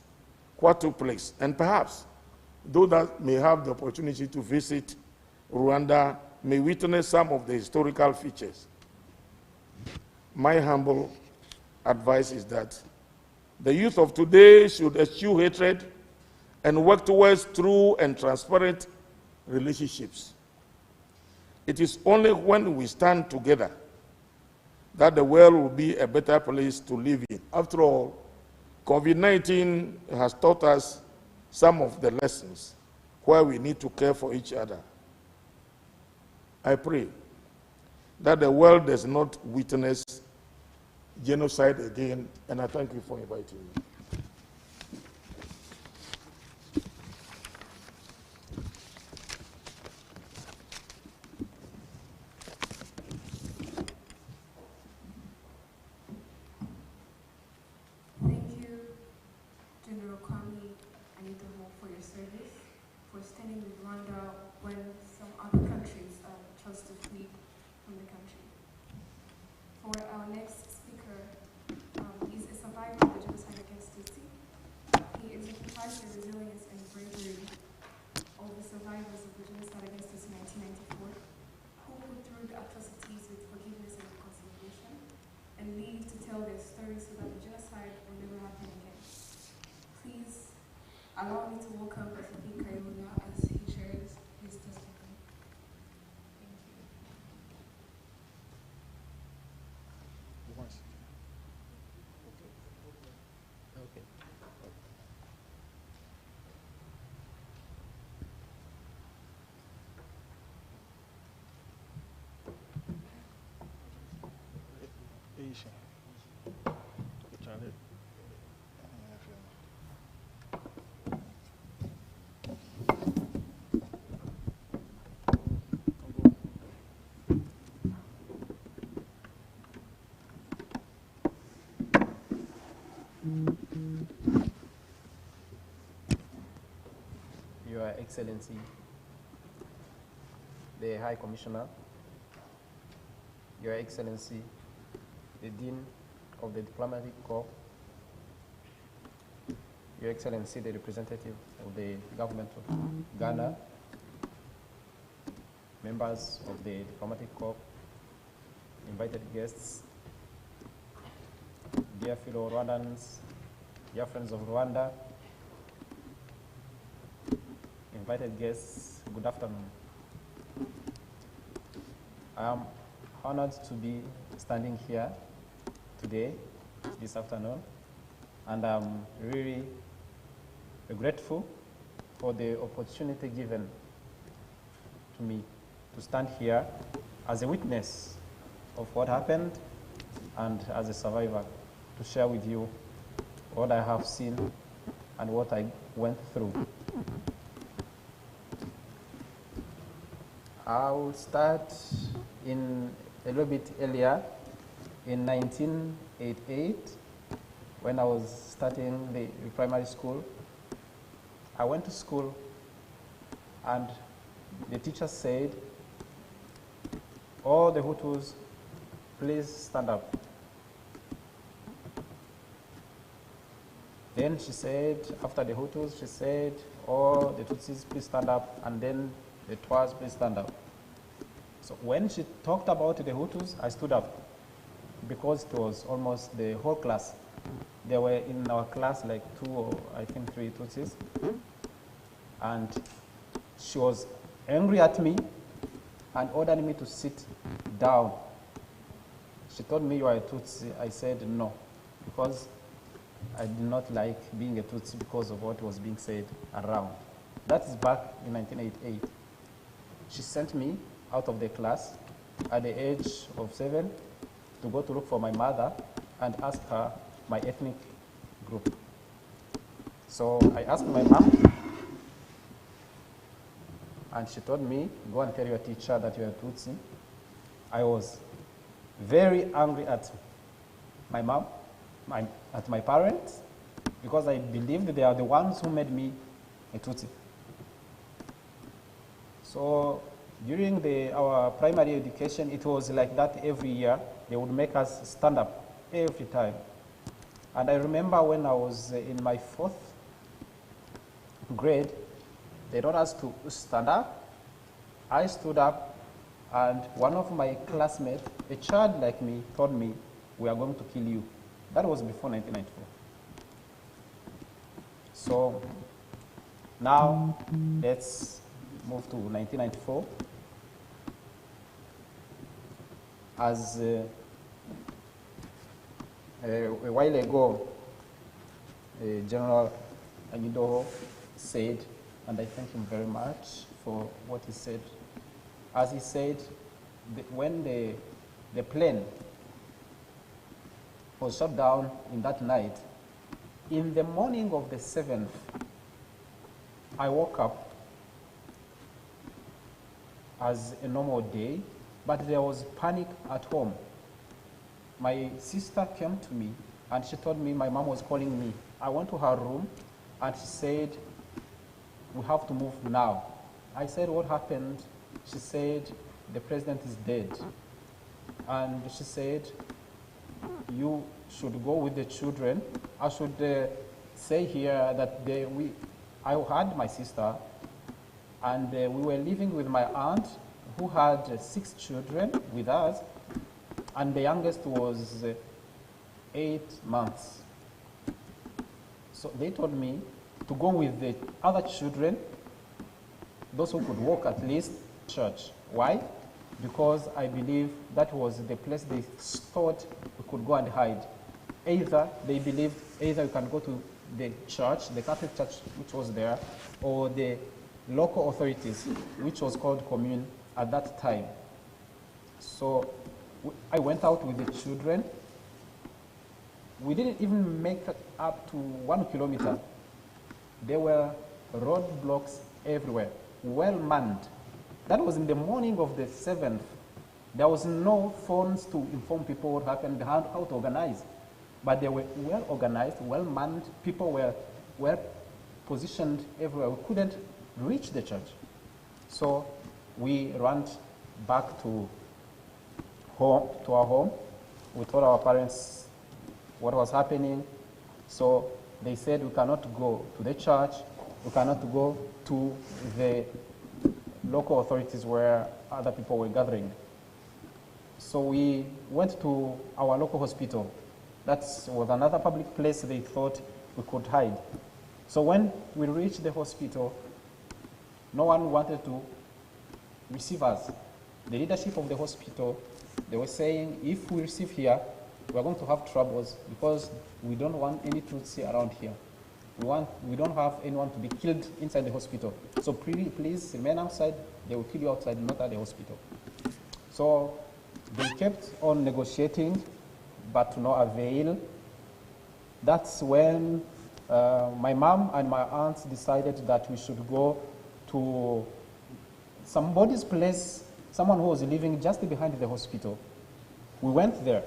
Speaker 8: what took place, and perhaps those that may have the opportunity to visit Rwanda may witness some of the historical features. My humble advice is that the youth of today should eschew hatred and work towards true and transparent relationships. It is only when we stand together that the world will be a better place to live in. After all, COVID-19 has taught us some of the lessons where we need to care for each other. I pray that the world does not witness genocide again, and I thank you for inviting me.
Speaker 7: For standing with Rwanda when some other countries chose to flee from the country. For our next speaker, is a survivor of the genocide against Tutsi. He exemplifies the resilience and bravery of the survivors of the genocide against Tutsi in 1994, who put through the atrocities with forgiveness and reconciliation, and live to tell their stories so that the genocide will never happen again. Please allow me to welcome President Kwibuka as he shares his testimony. Thank you.
Speaker 9: Okay. Your Excellency, the High Commissioner, Your Excellency, the Dean of the Diplomatic Corps, Your Excellency, the representative of the government of Ghana, members of the Diplomatic Corps, invited guests, dear fellow Rwandans, dear friends of Rwanda, invited guests, good afternoon. I am honored to be standing here today, this afternoon, and I'm really grateful for the opportunity given to me to stand here as a witness of what happened and as a survivor to share with you what I have seen and what I went through. I'll start in a little bit earlier, in 1988, when I was starting the primary school. I went to school and the teacher said, all the Hutus, please stand up. Then she said, after the Hutus, she said, all the Tutsis, please stand up, and then the Twas, please stand up. So when she talked about the Hutus, I stood up because it was almost the whole class. There were in our class like 2 or I think 3 Tutsis. And she was angry at me and ordered me to sit down. She told me, you are a Tutsi. I said no, because I did not like being a Tutsi because of what was being said around. That is back in 1988. She sent me out of the class at the age of 7 to go to look for my mother and ask her my ethnic group. So I asked my mom, and she told me, go and tell your teacher that you're a Tutsi. I was very angry at my mom, at my parents, because I believed they are the ones who made me a Tutsi. So during our primary education, it was like that every year. They would make us stand up every time. And I remember when I was in my 4th grade, they taught us to stand up. I stood up, and one of my classmates, a child like me, told me, we are going to kill you. That was before 1994. So now let's move to 1994. As a while ago, General Anyidoho said, and I thank him very much for what he said. As he said, when the plane was shut down in that night, in the morning of the 7th, I woke up as a normal day, but there was panic at home. My sister came to me and she told me my mom was calling me. I went to her room and she said, we have to move now. I said, what happened? She said, the president is dead. And she said, you should go with the children. I should say here that I had my sister, and we were living with my aunt who had 6 children with us, and the youngest was 8 months. So they told me to go with the other children, those who could walk at least, church. Why? Because I believe that was the place they thought we could go and hide. Either they believed either we can go to the church, the Catholic church which was there, or the local authorities, which was called commune at that time. So I went out with the children. We didn't even make it up to 1 kilometer. There were roadblocks everywhere, well manned. That was in the morning of the 7th. There was no phones to inform people what happened, how to organize. But they were well organized, well manned. People were well positioned everywhere. We couldn't reach the church. So we ran back to our home. We told our parents what was happening. So they said we cannot go to the church. We cannot go to the local authorities where other people were gathering. So we went to our local hospital. That was another public place they thought we could hide. So when we reached the hospital, no one wanted to receive us. The leadership of the hospital, they were saying, if we receive here, we're going to have troubles because we don't want any Tutsi around here. We don't have anyone to be killed inside the hospital. So please remain outside. They will kill you outside, not at the hospital. So they kept on negotiating, but to no avail. That's when my mom and my aunt decided that we should go to somebody's place, someone who was living just behind the hospital. We went there,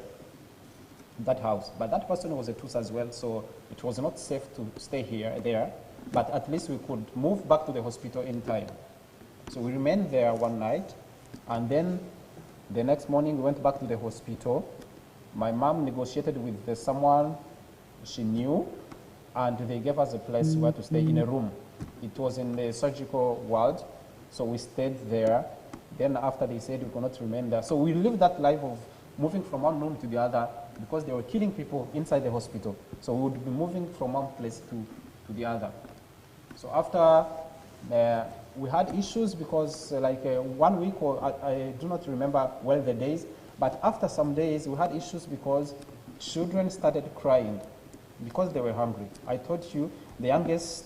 Speaker 9: that house, but that person was a Tutsi as well, so it was not safe to stay there, but at least we could move back to the hospital in time. So we remained there one night, and then the next morning we went back to the hospital. My mom negotiated with someone she knew, and they gave us a place where to stay in a room. It was in the surgical ward, so we stayed there. Then after they said we could not remain there. So we lived that life of moving from one room to the other because they were killing people inside the hospital. So we would be moving from one place to the other. So after we had issues because 1 week, or I do not remember well the days, but after some days we had issues because children started crying because they were hungry. I told you the youngest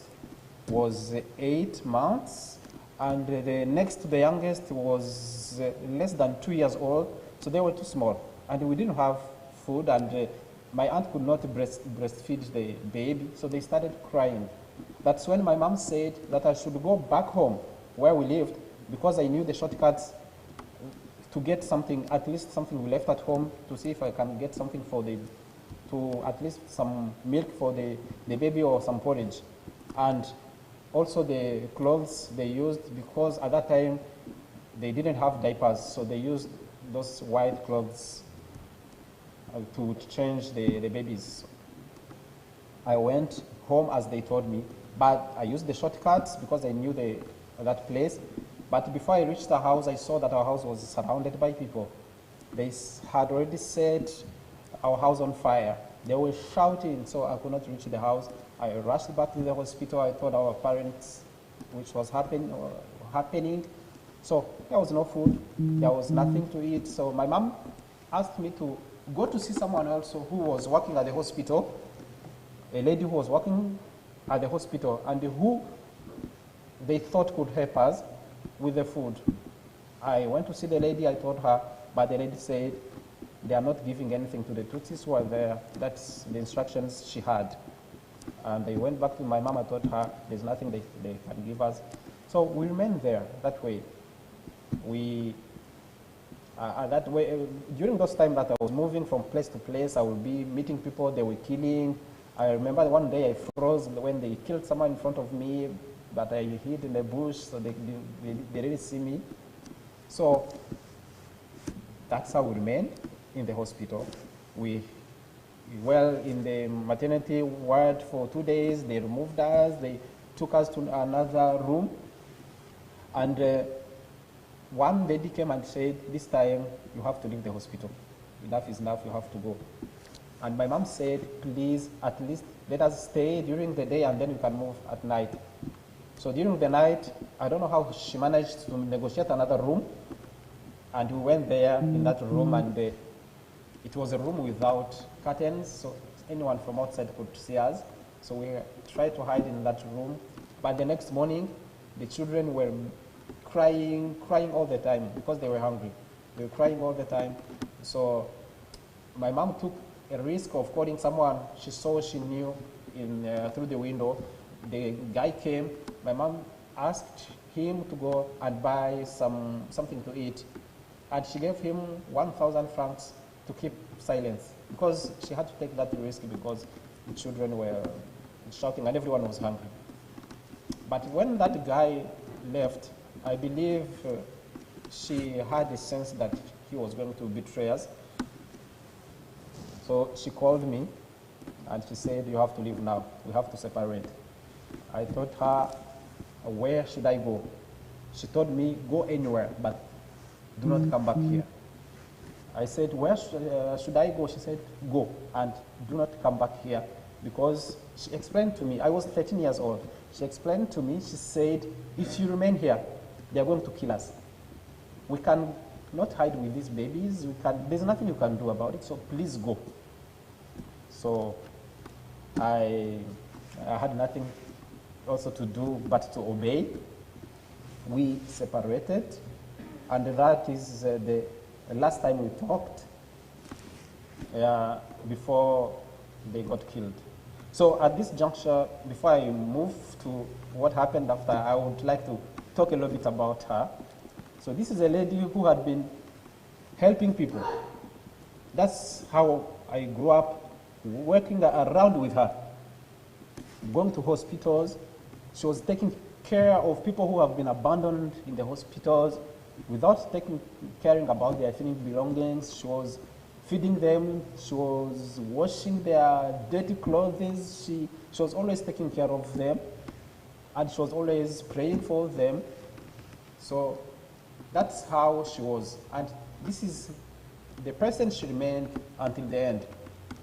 Speaker 9: was 8 months, and the next to the youngest was less than 2 years old, so they were too small. and we didn't have food, and my aunt could not breastfeed the baby, so they started crying. That's when my mom said that I should go back home where we lived, because I knew the shortcuts to get something, at least something we left at home, to see if I can get something for to at least some milk for the baby or some porridge. And also the clothes they used, because at that time they didn't have diapers, so they used those white clothes to change the babies. I went home as they told me, but I used the shortcuts because I knew that place. But before I reached the house, I saw that our house was surrounded by people. They had already set our house on fire. They were shouting, so I could not reach the house. I rushed back to the hospital. I told our parents which was happening. So there was no food. There was nothing to eat. So my mom asked me to go to see someone else who was working at the hospital, a lady who was working at the hospital, and who they thought could help us with the food. I went to see the lady. I told her, but the lady said they are not giving anything to the Tutsis who are there. That's the instructions she had. And they went back to my mom. I told her there's nothing they can give us. So we remained there that way. That way, during those times that I was moving from place to place, I would be meeting people they were killing. I remember one day I froze when they killed someone in front of me, but I hid in the bush so they didn't see me. So that's how we remained in the hospital. We were in the maternity ward for 2 days. They removed us. They took us to another room. And one lady came and said, this time you have to leave the hospital. Enough is enough, you have to go. And my mom said, please, at least let us stay during the day and then we can move at night. So during the night, I don't know how she managed to negotiate another room. And we went there in that room, and it was a room without curtains, so anyone from outside could see us. So we tried to hide in that room. But the next morning, the children were crying all the time because they were hungry. They were crying all the time. So my mom took a risk of calling someone she knew through the window. The guy came. My mom asked him to go and buy something to eat. And she gave him 1,000 francs to keep silence, because she had to take that risk because the children were shouting and everyone was hungry. But when that guy left, I believe she had a sense that he was going to betray us. So she called me and she said, you have to leave now. We have to separate. I told her, where should I go? She told me, go anywhere, but do not come back here. I said, where should I go? She said, go and do not come back here, because she explained to me, I was 13 years old. She explained to me, she said, if you remain here, they are going to kill us. We can not hide with these babies. There's nothing you can do about it, so please go. So I had nothing also to do but to obey. We separated, and that is the last time we talked before they got killed. So at this juncture, before I move to what happened after, I would like to talk a little bit about her. So this is a lady who had been helping people. That's how I grew up, working around with her, going to hospitals. She was taking care of people who have been abandoned in the hospitals without caring about their ethnic belongings. She was feeding them. She was washing their dirty clothes. She was always taking care of them, and she was always praying for them. So that's how she was. And this is the person she remained until the end.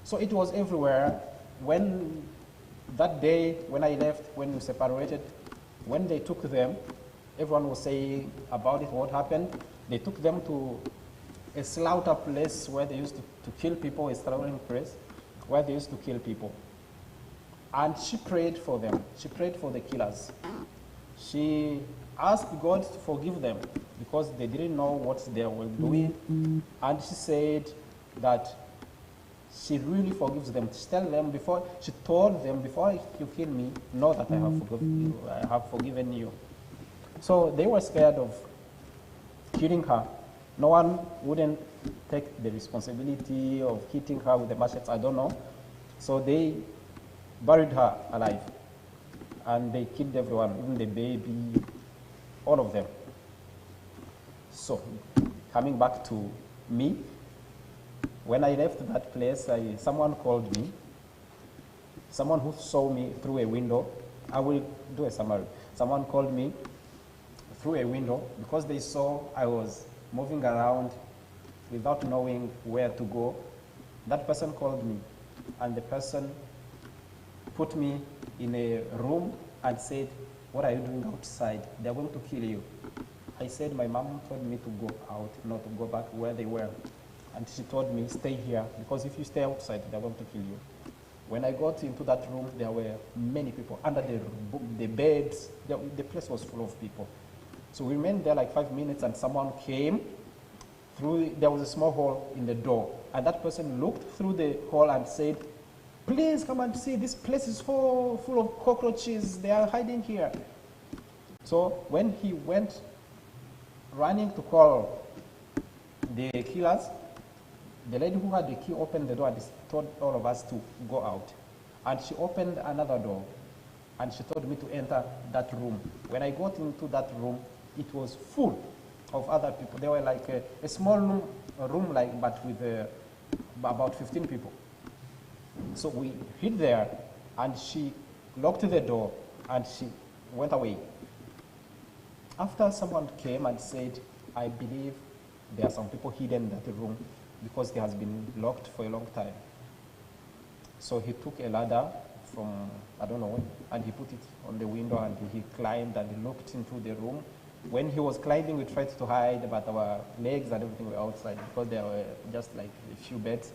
Speaker 9: So it was everywhere. When that day, when I left, when we separated, when they took them, everyone was saying about it, what happened. They took them to a slaughter place where they used to kill people, a slaughtering place, where they used to kill people. And she prayed for them. She prayed for the killers. She asked God to forgive them because they didn't know what they were doing. And she said, that she really forgives them. She told them, before you kill me, know that I have forgiven you. So they were scared of killing her. No one wouldn't take the responsibility of hitting her with the machetes, I don't know. So they buried her alive. And they killed everyone, even the baby, all of them. So, coming back to me, when I left that place, someone called me, someone who saw me through a window. I will do a summary. Someone called me through a window because they saw I was moving around without knowing where to go. That person called me, and the person put me in a room and said, "What are you doing outside? They're going to kill you." I said, "My mom told me to go out, not to go back where they were." And she told me, "Stay here, because if you stay outside, they're going to kill you." When I got into that room, there were many people under the beds. The place was full of people. So we remained there like 5 minutes, and someone came through. There was a small hole in the door, and that person looked through the hole and said, "Please come and see, this place is full of cockroaches. They are hiding here." So when he went running to call the killers, the lady who had the key opened the door and told all of us to go out. And she opened another door, and she told me to enter that room. When I got into that room, it was full of other people. They were like a small room but with about 15 people. So we hid there, and she locked the door, and she went away. After someone came and said, "I believe there are some people hidden in that room because it has been locked for a long time." So he took a ladder from, I don't know, and he put it on the window, and he climbed and he looked into the room. When he was climbing, we tried to hide, but our legs and everything were outside because there were just like a few beds.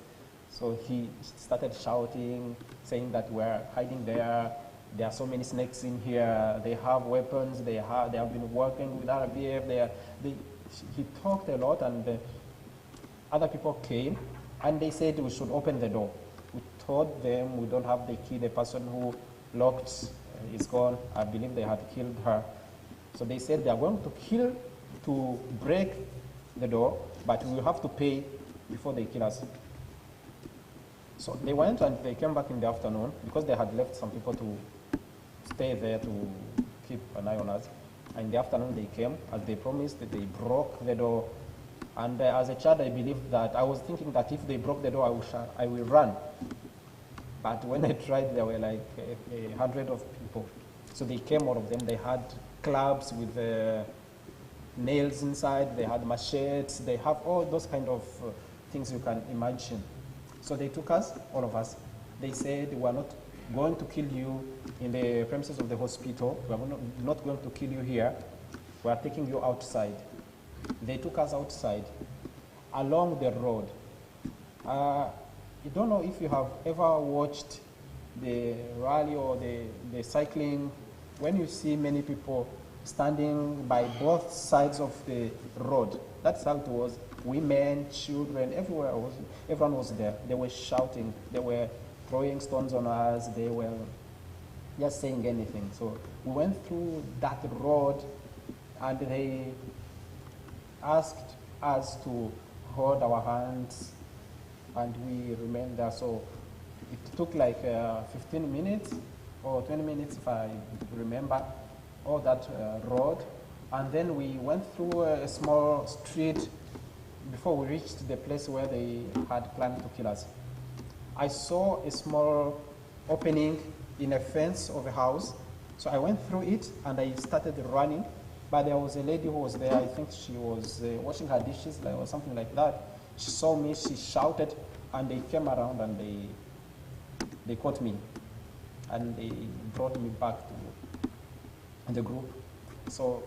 Speaker 9: So he started shouting, saying that we're hiding there. There are so many snakes in here. They have weapons. They have been working with RBF. He talked a lot, and other people came, and they said we should open the door. We told them we don't have the key. The person who locked is gone. I believe they had killed her. So they said they are going to break the door, but we will have to pay before they kill us. So they went, and they came back in the afternoon because they had left some people to stay there to keep an eye on us. And in the afternoon they came, as they promised. They broke the door. And as a child, I believed that, I was thinking that if they broke the door, I will run. But when I tried, there were like 100 of people. So they came, all of them. They had clubs with nails inside. They had machetes. They have all those kind of things you can imagine. So they took us, all of us. They said, "We are not going to kill you in the premises of the hospital. We are not going to kill you here. We are taking you outside." They took us outside along the road. I don't know if you have ever watched the rally or the cycling. When you see many people standing by both sides of the road, that's how it was. Women, children, everyone was there. They were shouting. They were throwing stones on us. They were just saying anything. So we went through that road, and they asked us to hold our hands, and we remained there. So it took like 15 minutes or 20 minutes, if I remember, all that road. And then we went through a small street before we reached the place where they had planned to kill us. I saw a small opening in a fence of a house. So I went through it, and I started running. But there was a lady who was there. I think she was washing her dishes or something like that. She saw me, she shouted, and they came around, and they caught me. And they brought me back to the group. So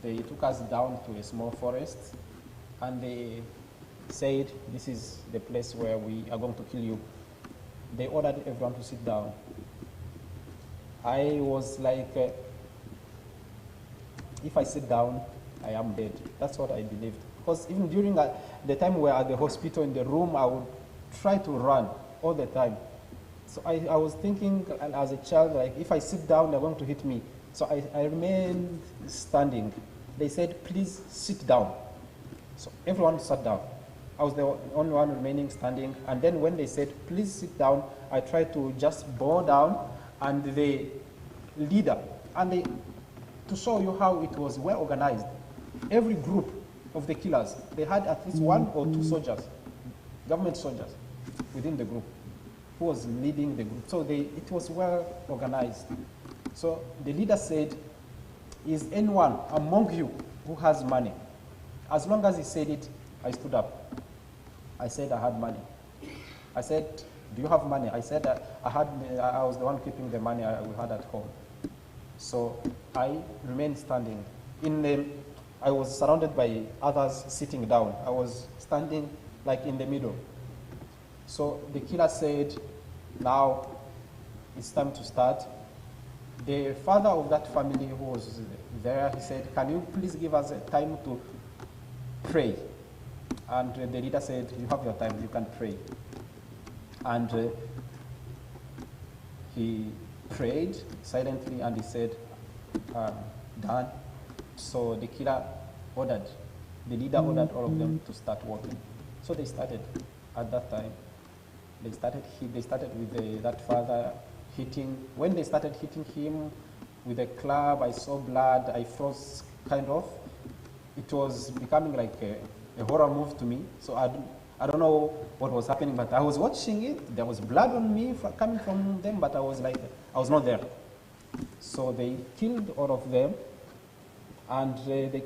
Speaker 9: they took us down to a small forest, and they said, "This is the place where we are going to kill you." They ordered everyone to sit down. I was like, if I sit down, I am dead. That's what I believed. Because even during the time we were at the hospital in the room, I would try to run all the time. So I was thinking, and as a child, like if I sit down, they're going to hit me. So I remained standing. They said, please sit down. So everyone sat down. I was the only one remaining standing. And then when they said, please sit down, I tried to just bow down, and the leader, to show you how it was well organized, every group of the killers, they had at least 1 or 2 soldiers, government soldiers, within the group, who was leading the group. So it was well organized. So the leader said, is anyone among you who has money? As long as he said it, I stood up. I said I had money. I said, do you have money? I said I was the one keeping the money we had at home. So I remained standing. I was surrounded by others sitting down. I was standing like in the middle. So the killer said, now it's time to start. The father of that family who was there, he said, can you please give us time to pray? And the leader said, you have your time, you can pray. And he prayed silently, and he said, done. So the killer ordered, the leader ordered all of them to start working. So they started at that time. They started with that father hitting. When they started hitting him with a club, I saw blood, I froze kind of. It was becoming like a horror movie to me. So I don't know what was happening, but I was watching it. There was blood on me coming from them, but I was not there. So they killed all of them, and the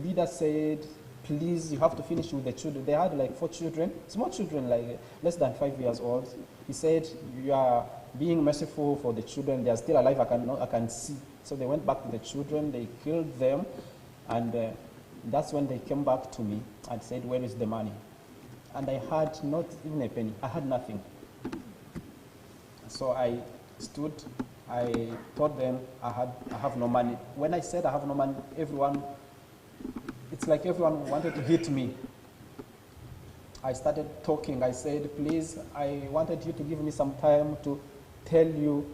Speaker 9: leader said, please, you have to finish with the children. They had like 4 children, small children, like less than 5 years old. He said, you are being merciful for the children. They are still alive, I can see. So they went back to the children, they killed them, and that's when they came back to me and said, where is the money? And I had not even a penny. I had nothing. So I stood, I told them I have no money. When I said I have no money, it's like everyone wanted to hit me. I started talking. I said, please, I wanted you to give me some time to tell you,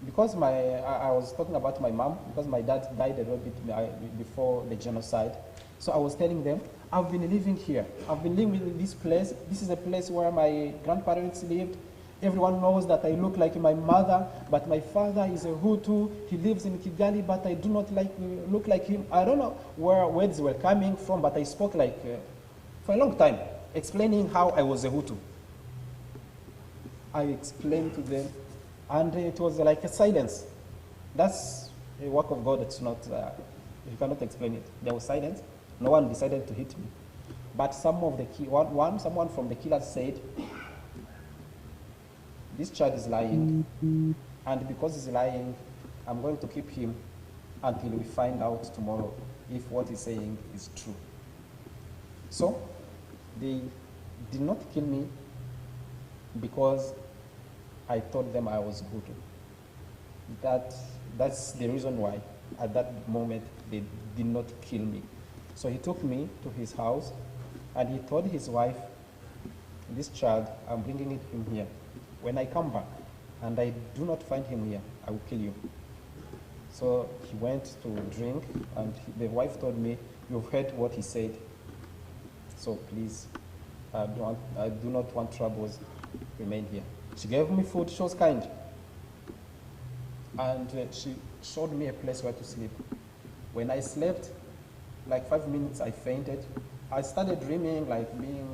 Speaker 9: because I was talking about my mom, because my dad died a little bit before the genocide. So I was telling them, I've been living here. I've been living in this place. This is a place where my grandparents lived. Everyone knows that I look like my mother, but my father is a Hutu. He lives in Kigali, but I do not look like him. I don't know where words were coming from, but I spoke for a long time, explaining how I was a Hutu. I explained to them, and it was like a silence. That's a work of God. It's not, you cannot explain it. There was silence. No one decided to hit me. But someone from the killers said, this child is lying, and because he's lying, I'm going to keep him until we find out tomorrow if what he's saying is true. So they did not kill me because I told them I was good. That's the reason why at that moment they did not kill me. So he took me to his house, and he told his wife, this child, I'm bringing him here. When I come back and I do not find him here, I will kill you. So he went to drink, and the wife told me, you've heard what he said, so please, I do not want troubles, remain here. She gave me food, she was kind. And she showed me a place where to sleep. When I slept, like 5 minutes, I fainted. I started dreaming, like being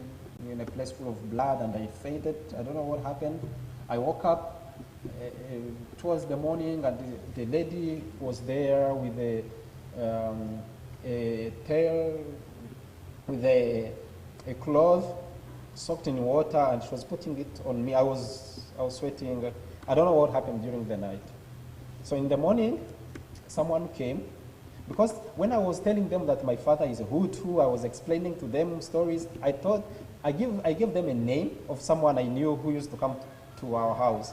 Speaker 9: in a place full of blood, and I fainted. I don't know what happened. I woke up towards the morning, and the lady was there with a tail, with a cloth soaked in water, and she was putting it on me. I was sweating. I don't know what happened during the night. So in the morning, someone came, because when I was telling them that my father is a Hutu, I was explaining to them stories. I thought I gave them a name of someone I knew who used to come to our house,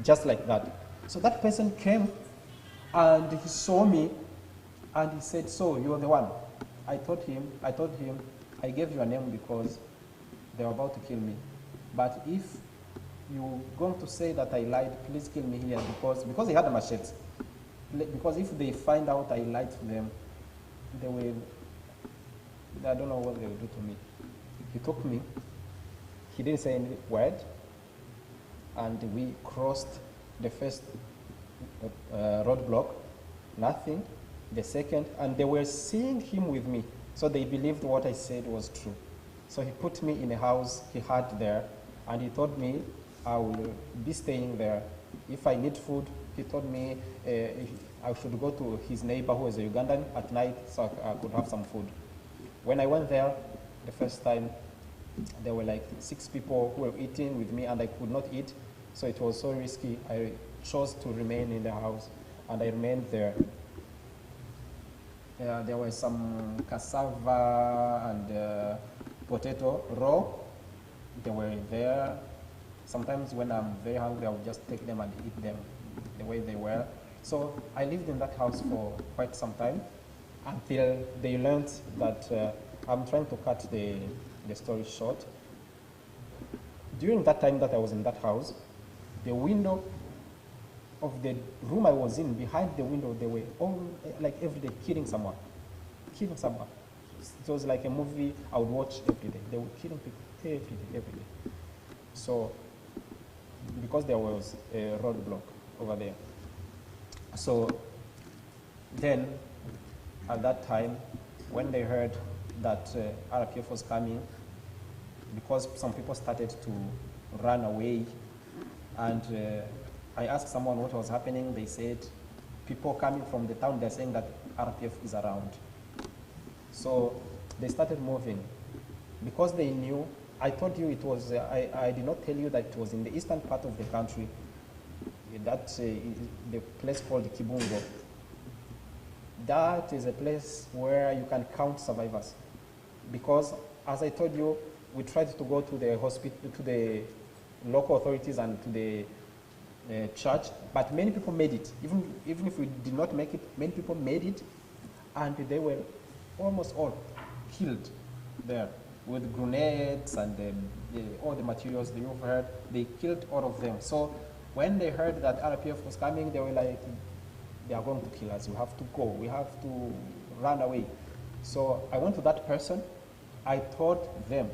Speaker 9: just like that. So that person came, and he saw me, and he said, so you're the one. I told him, I gave you a name because they were about to kill me. But if you're going to say that I lied, please kill me here, because he had a machete. Because if they find out I lied to them, they will, I don't know what they will do to me. He took me, he didn't say any word, and we crossed the first roadblock, nothing, the second, and they were seeing him with me, so they believed what I said was true. So he put me in a house he had there, and he told me I will be staying there. If I need food, he told me I should go to his neighbor who is a Ugandan at night so I could have some food. When I went there the first time, there were like 6 people who were eating with me and I could not eat, so it was so risky. I chose to remain in the house and I remained there. There was some cassava and potato raw. They were there. Sometimes when I'm very hungry, I would just take them and eat them the way they were. So I lived in that house for quite some time until they learned that I'm trying to cut the story short. During that time that I was in that house, the window of the room I was in, behind the window, they were all, like every day, killing someone. It was like a movie I would watch every day. They were killing people every day. So, because there was a roadblock over there. So, then, at that time, when they heard that RPF was coming, because some people started to run away, and I asked someone what was happening. They said, people coming from the town, they're saying that RPF is around. So they started moving. Because they knew, I told you it was, I did not tell you that it was in the eastern part of the country. That's the place called Kibungo. That is a place where you can count survivors. Because, as I told you, we tried to go to the hospital, to the local authorities and to the church, but many people made it. Even if we did not make it, many people made it, and they were almost all killed there with grenades and all the materials they overheard. They killed all of them. So when they heard that RPF was coming, they were like, they are going to kill us. We have to go. We have to run away. So I went to that person. I told them,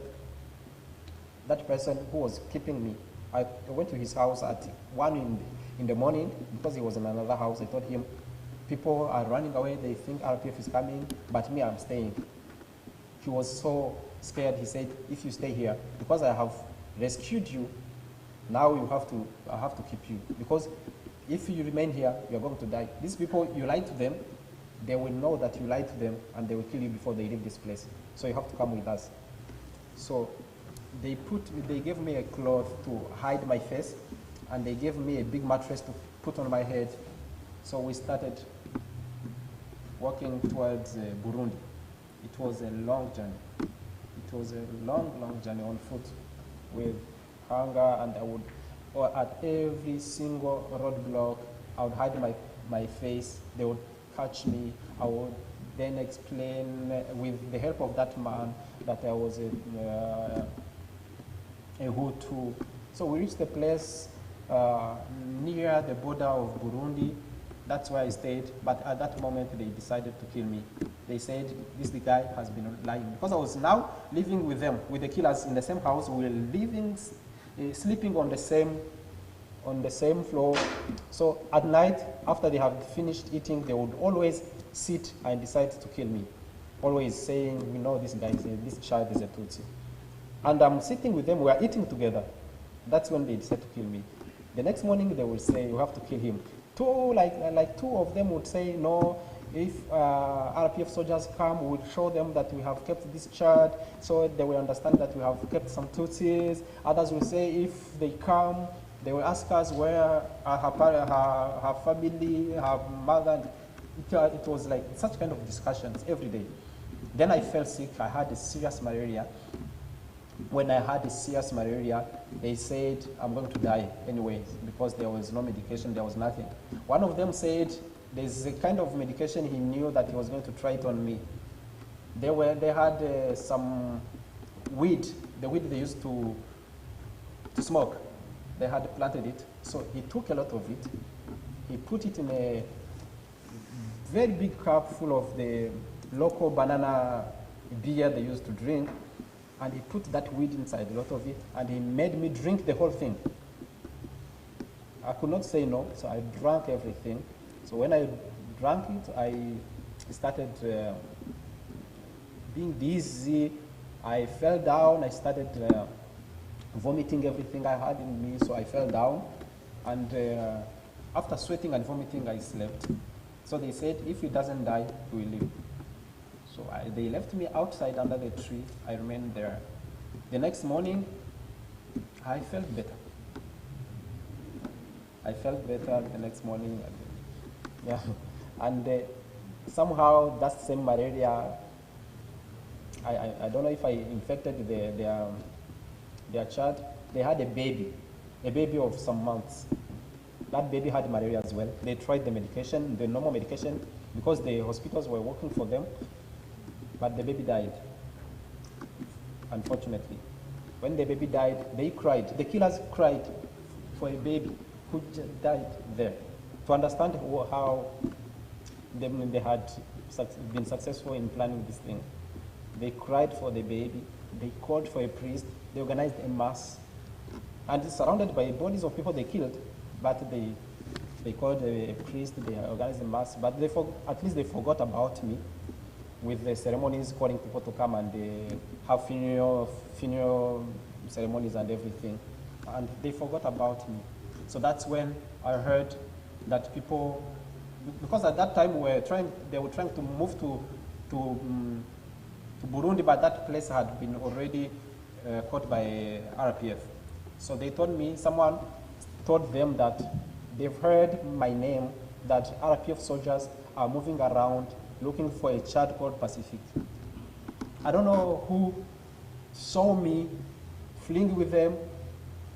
Speaker 9: that person who was keeping me, I went to his house at 1 in the morning because he was in another house. I told him, people are running away. They think RPF is coming, but me, I'm staying. He was so scared. He said, if you stay here, because I have rescued you, now I have to keep you. Because if you remain here, you're going to die. These people, you lied to them, they will know that you lied to them and they will kill you before they leave this place. So you have to come with us. So they gave me a cloth to hide my face, and they gave me a big mattress to put on my head. So we started walking towards Burundi. It was a long journey. It was a long journey on foot with hunger, and I would, or at every single roadblock, I would hide my face. They would catch me. I would then explain with the help of that man that I was a Hutu. So we reached the place near the border of Burundi. That's where I stayed. But at that moment, they decided to kill me. They said, this guy has been lying. Because I was now living with them, with the killers in the same house. We were living, sleeping on the same floor. So at night, after they have finished eating, they would always sit and decide to kill me. Always saying, we know this guy, this child is a Tutsi. And I'm sitting with them, we are eating together. That's when they decide to kill me. The next morning, they will say, you have to kill him. Like two of them would say, no, if RPF soldiers come, we will show them that we have kept this child, so they will understand that we have kept some Tutsis. Others will say, if they come, they will ask us where her family, her mother. It was like such kind of discussions every day. Then I fell sick. I had a serious malaria. When I had a serious malaria, they said, I'm going to die anyway, because there was no medication, there was nothing. One of them said, there's a kind of medication he knew that he was going to try it on me. They had some weed, the weed they used to to smoke. They had planted it. So he took a lot of it. He put it in a very big cup full of the local banana beer they used to drink, and he put that weed inside, a lot of it, and he made me drink the whole thing. I could not say no, so I drank everything. So when I drank it, I started being dizzy. I fell down. I started vomiting everything I had in me, so I fell down. And after sweating and vomiting, I slept. So they said, if he doesn't die, he will live. So they left me outside under the tree. I remained there. The next morning, I felt better. I felt better the next morning. Yeah. And somehow that same malaria, I don't know if I infected their child. They had a baby of some months. That baby had malaria as well. They tried the medication, the normal medication, because the hospitals were working for them, but the baby died, unfortunately. When the baby died, they cried. The killers cried for a baby who just died there. To understand how they had been successful in planning this thing. They cried for the baby. They called for a priest. They organized a mass. And it's surrounded by bodies of people they killed, but they called a priest, they organized a mass, but at least they forgot about me with the ceremonies, calling people to come and have funeral ceremonies and everything. And they forgot about me. So that's when I heard that people, because at that time they were trying to move to Burundi, but that place had been already caught by RPF. So they told me, someone told them that they've heard my name, that RPF soldiers are moving around looking for a child called Pacific. I don't know who saw me fleeing with them,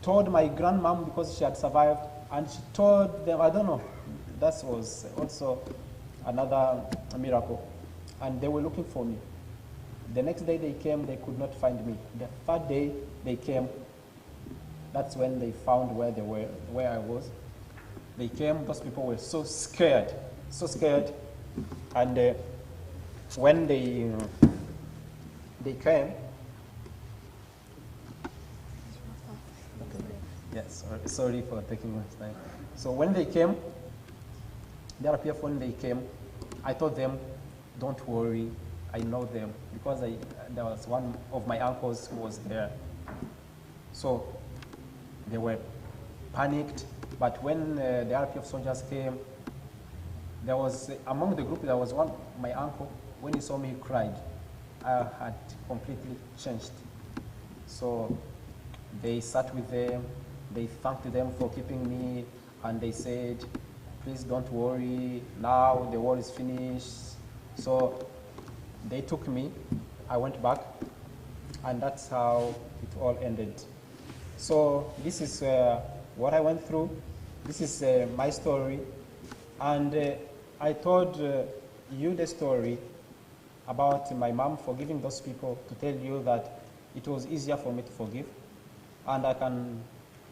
Speaker 9: told my grandmom because she had survived, and she told them, I don't know, that was also another miracle. And they were looking for me. The next day they came, they could not find me. The third day they came, that's when they found where they were, where I was. They came, those people were so scared. And when they came, yes, sorry for taking much time. So when they came, the RPF, when they came, I told them, don't worry, I know them, because there was one of my uncles who was there. So they were panicked, but when the RPF soldiers came, there was, among the group, there was one, my uncle, when he saw me, he cried. I had completely changed. So they sat with them, they thanked them for keeping me, and they said, please don't worry, now the war is finished. So they took me, I went back, and that's how it all ended. So this is what I went through. This is my story. And I told you the story about my mom forgiving those people, to tell you that it was easier for me to forgive. And I can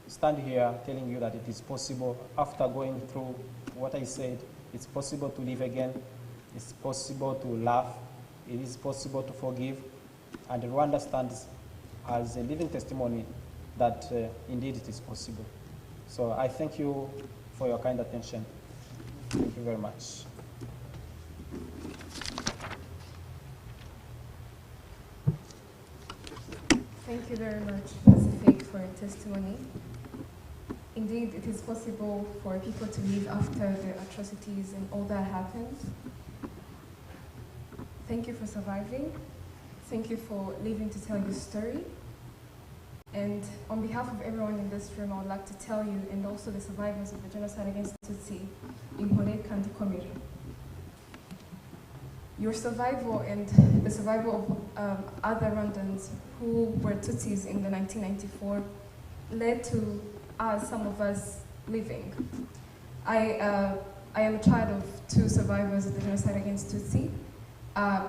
Speaker 9: stand here telling you that it is possible, after going through what I said, it's possible to live again, it's possible to laugh, it is possible to forgive. And Rwanda stands as a living testimony that indeed it is possible. So I thank you for your kind attention. Thank you very much.
Speaker 7: Thank you very much, Pacific, for your testimony. Indeed, it is possible for people to live after the atrocities and all that happened. Thank you for surviving. Thank you for living to tell your story. And on behalf of everyone in this room, I would like to tell you, and also the survivors of the genocide against Tutsi in Cote and Commemoration, your survival and the survival of other Rwandans who were Tutsis in the 1994 led to us, some of us, living. I am a child of two survivors of the genocide against Tutsi.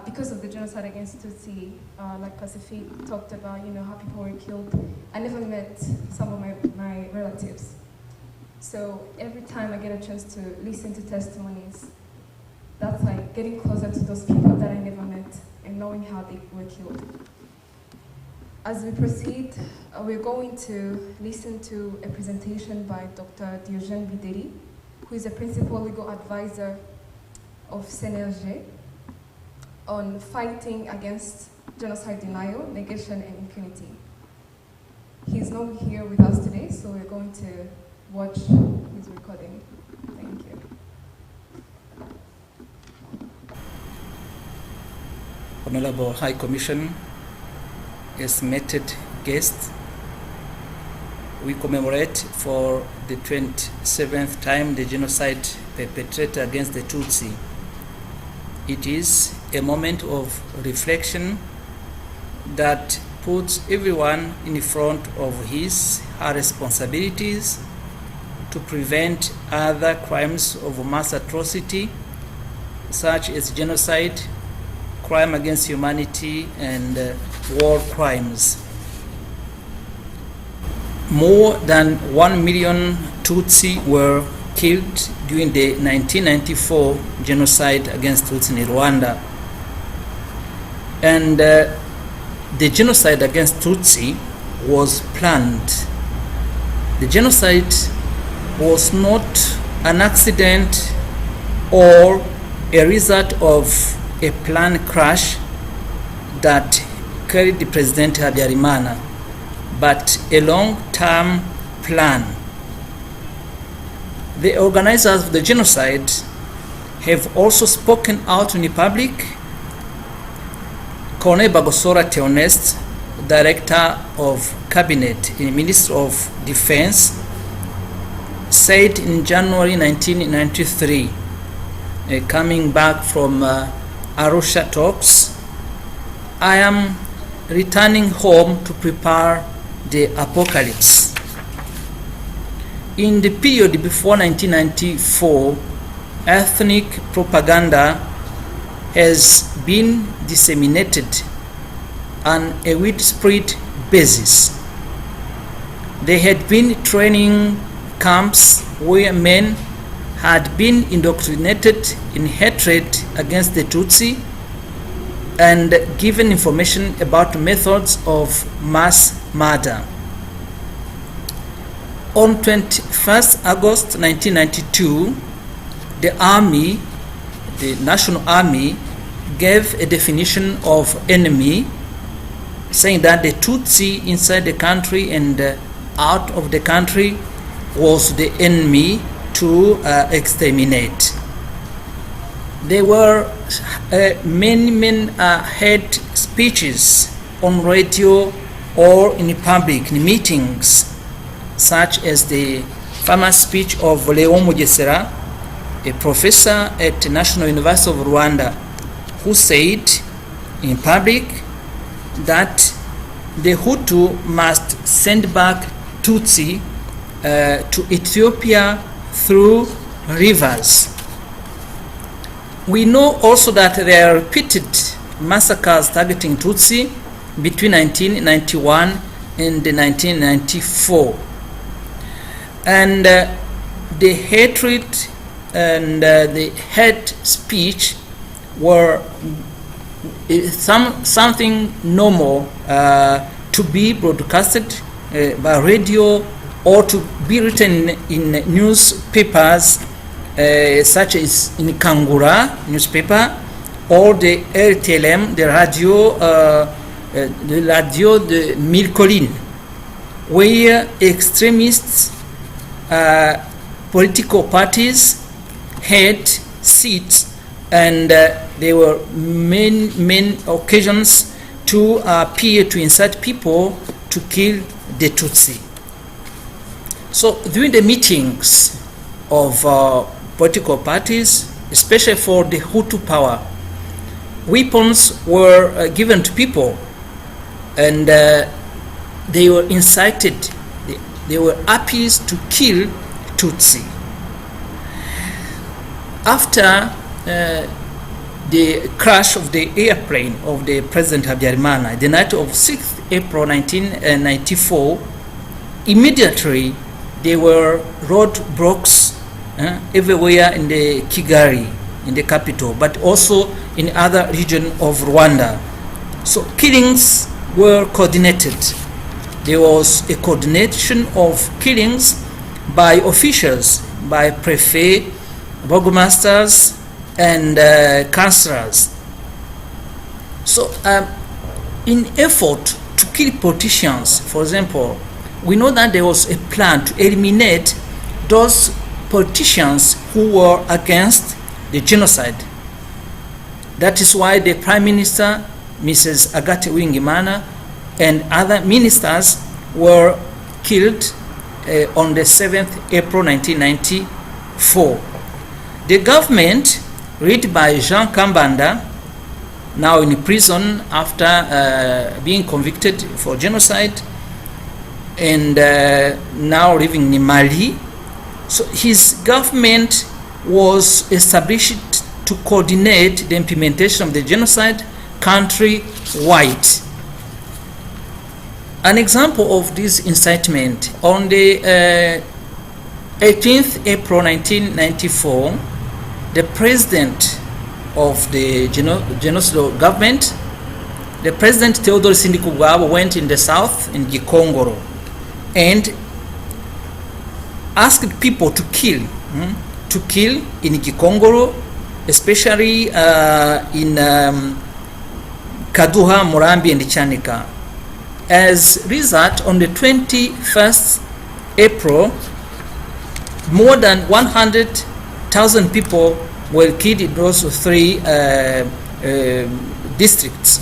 Speaker 7: Because of the genocide against Tutsi, like Pacific talked about, how people were killed, I never met some of my relatives. So every time I get a chance to listen to testimonies, that's like getting closer to those people that I never met and knowing how they were killed. As we proceed, we're going to listen to a presentation by Dr. Diogène Bideri, who is a principal legal advisor of CNRG on fighting against genocide denial, negation, and impunity. He's not here with us today, so we're going to watch his recording. Thank you.
Speaker 10: Honorable High Commission, estimated guests, we commemorate for the 27th time the genocide perpetrated against the Tutsi. It is a moment of reflection that puts everyone in front of her responsibilities to prevent other crimes of mass atrocity, such as genocide, crime against humanity, and war crimes. More than 1 million Tutsi were killed during the 1994 genocide against Tutsi in Rwanda. And the genocide against Tutsi was planned. The genocide was not an accident or a result of a planned crash that carried the President Habyarimana, but a long-term plan. The organizers of the genocide have also spoken out in the public. Colonel Bagosora Theoneste, Director of Cabinet in the Ministry of Defense, said in January 1993, coming back from Arusha talks, "I am returning home to prepare the apocalypse." In the period before 1994, ethnic propaganda has been disseminated on a widespread basis. There had been training camps where men had been indoctrinated in hatred against the Tutsi and given information about methods of mass murder. On 21st August 1992, the army, the National Army, gave a definition of enemy, saying that the Tutsi inside the country and out of the country was the enemy to exterminate. There were many heard speeches on radio or in public in meetings, such as the famous speech of Leon Mugesera, a professor at the National University of Rwanda, who said in public that the Hutu must send back Tutsi to Ethiopia through rivers. We know also that there are repeated massacres targeting Tutsi between 1991 and 1994. And the hatred and the hate speech were something normal to be broadcasted by radio or to be written in newspapers such as in Kangura newspaper or the RTLM, the radio de Mille Collines, where extremists, political parties had seats, and there were many occasions to appear to incite people to kill the Tutsi. So during the meetings of political parties, especially for the Hutu power, weapons were given to people, and they were incited, they were appeals to kill Tutsi. After the crash of the airplane of the President Habyarimana, the night of 6th April 1994, immediately there were roadblocks everywhere in the Kigali, in the capital, but also in other regions of Rwanda. So killings were coordinated. There was a coordination of killings by officials, by prefect, burgomasters, and councillors. So in effort to kill politicians, for example, we know that there was a plan to eliminate those politicians who were against the genocide. That is why the Prime Minister, Mrs. Agathe Uwingimana, and other ministers were killed on the 7th April 1994. The government, led by Jean Kambanda, now in prison after being convicted for genocide, and now living in Mali. So his government was established to coordinate the implementation of the genocide country-wide. An example of this incitement, on the 18th April 1994, the president of the genocidal government, the President Theodore Sindikubwabo, went in the south, in Gikongoro, and asked people to kill in Gikongoro, especially in Kaduha, Murambi, and Chanika. As a result, on the 21st April, more than 100,000 people were killed in those three districts.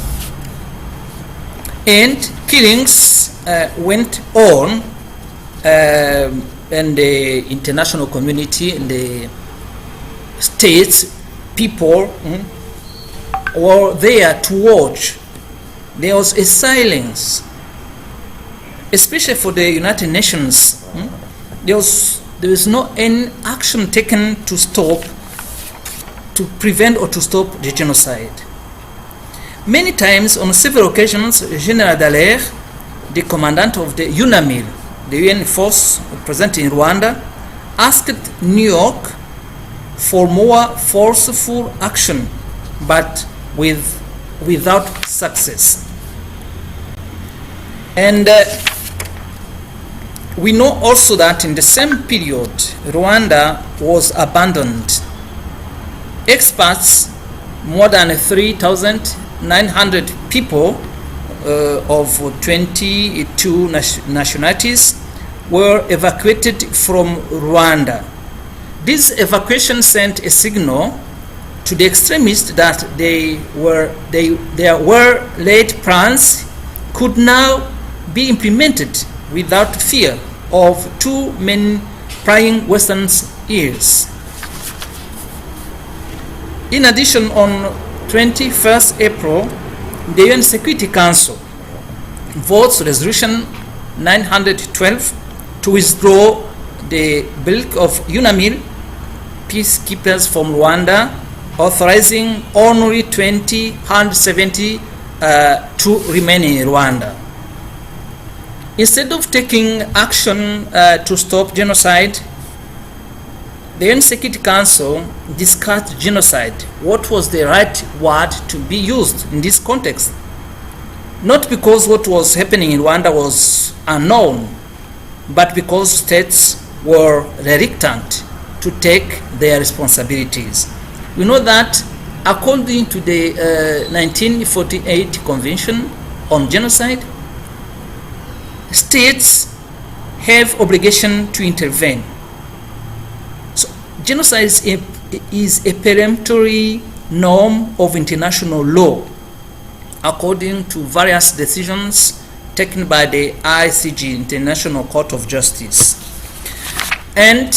Speaker 10: And killings went on, and the international community and the states, people were there to watch. There was a silence, especially for the United Nations. There was no any action taken to stop, to prevent or to stop the genocide. Many times, on several occasions, General Dallaire, the commandant of the UNAMIL, the UN force present in Rwanda, asked New York for more forceful action, but without success. And we know also that in the same period, Rwanda was abandoned. Experts, more than 3,900 people of 22 nationalities were evacuated from Rwanda. This evacuation sent a signal to the extremists that their laid plans could now be implemented without fear of too many prying Western ears. In addition, on 21st April, the UN Security Council votes Resolution 912 to withdraw the bulk of UNAMIL peacekeepers from Rwanda, authorizing only 170 to remain in Rwanda. Instead of taking action to stop genocide, the UN Security Council discussed genocide. What was the right word to be used in this context? Not because what was happening in Rwanda was unknown, but because states were reluctant to take their responsibilities. We know that according to the 1948 Convention on Genocide, states have obligation to intervene. So genocide is a peremptory norm of international law according to various decisions taken by the ICJ, International Court of Justice. And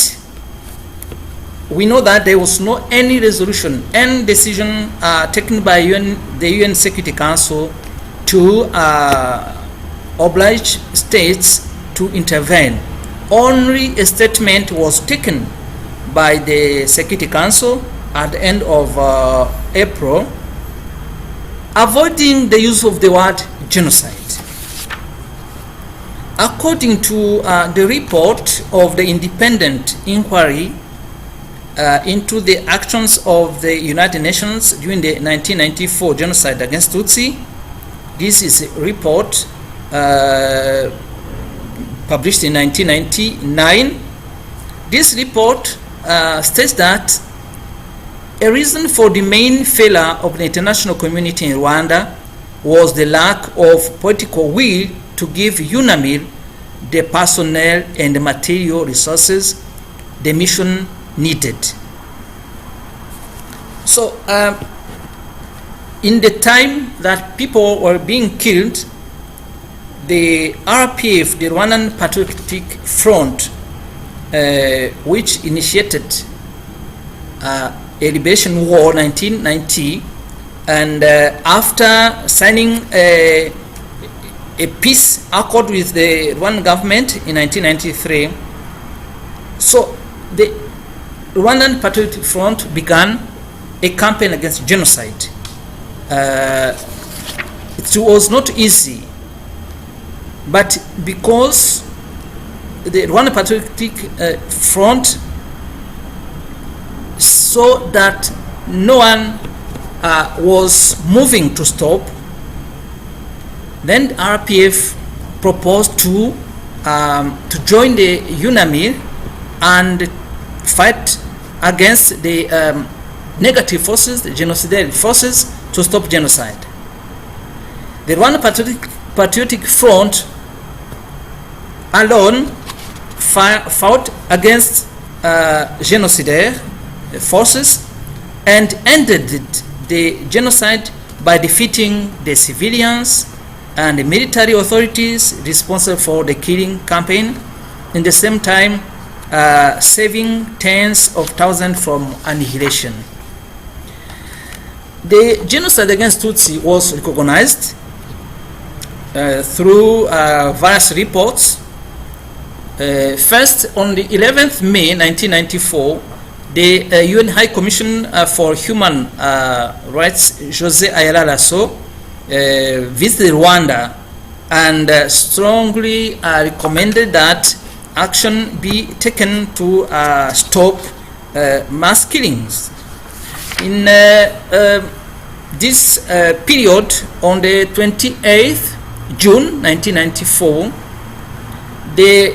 Speaker 10: we know that there was no any resolution, any decision taken by the UN Security Council to oblige states to intervene. Only a statement was taken by the Security Council at the end of April, avoiding the use of the word genocide. According to the report of the independent inquiry into the actions of the United Nations during the 1994 genocide against Tutsi, this is a report published in 1999. This report states that a reason for the main failure of the international community in Rwanda was the lack of political will to give UNAMIR the personnel and the material resources the mission needed. So, in the time that people were being killed, the RPF, the Rwandan Patriotic Front, which initiated a liberation war 1990, and after signing a peace accord with the Rwandan government in 1993, so the Rwandan Patriotic Front began a campaign against genocide. It was not easy, but because the Rwanda Patriotic Front saw that no one was moving to stop, then RPF proposed to join the UNAMIR and fight against the negative forces, the genocidal forces, to stop genocide. The Rwanda Patriotic Front alone fought against genocidal forces and ended the genocide by defeating the civilians and the military authorities responsible for the killing campaign, in the same time saving tens of thousands from annihilation. The genocide against Tutsi was recognized through various reports. First, on the 11th May 1994, the UN High Commission for Human Rights, José Ayala Lasso, visited Rwanda and strongly recommended that action be taken to stop mass killings. In this period, on the 28th June 1994, the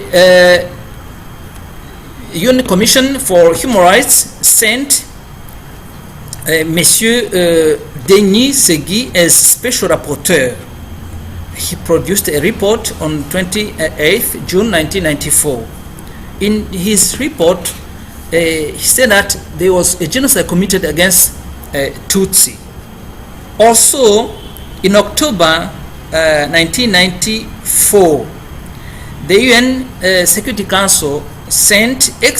Speaker 10: UN Commission for Human Rights sent Monsieur Denis Segui as special rapporteur. He produced a report on 28th June 1994. In his report, he said that there was a genocide committed against Tutsi. Also, in October 1994, the UN Security Council sent a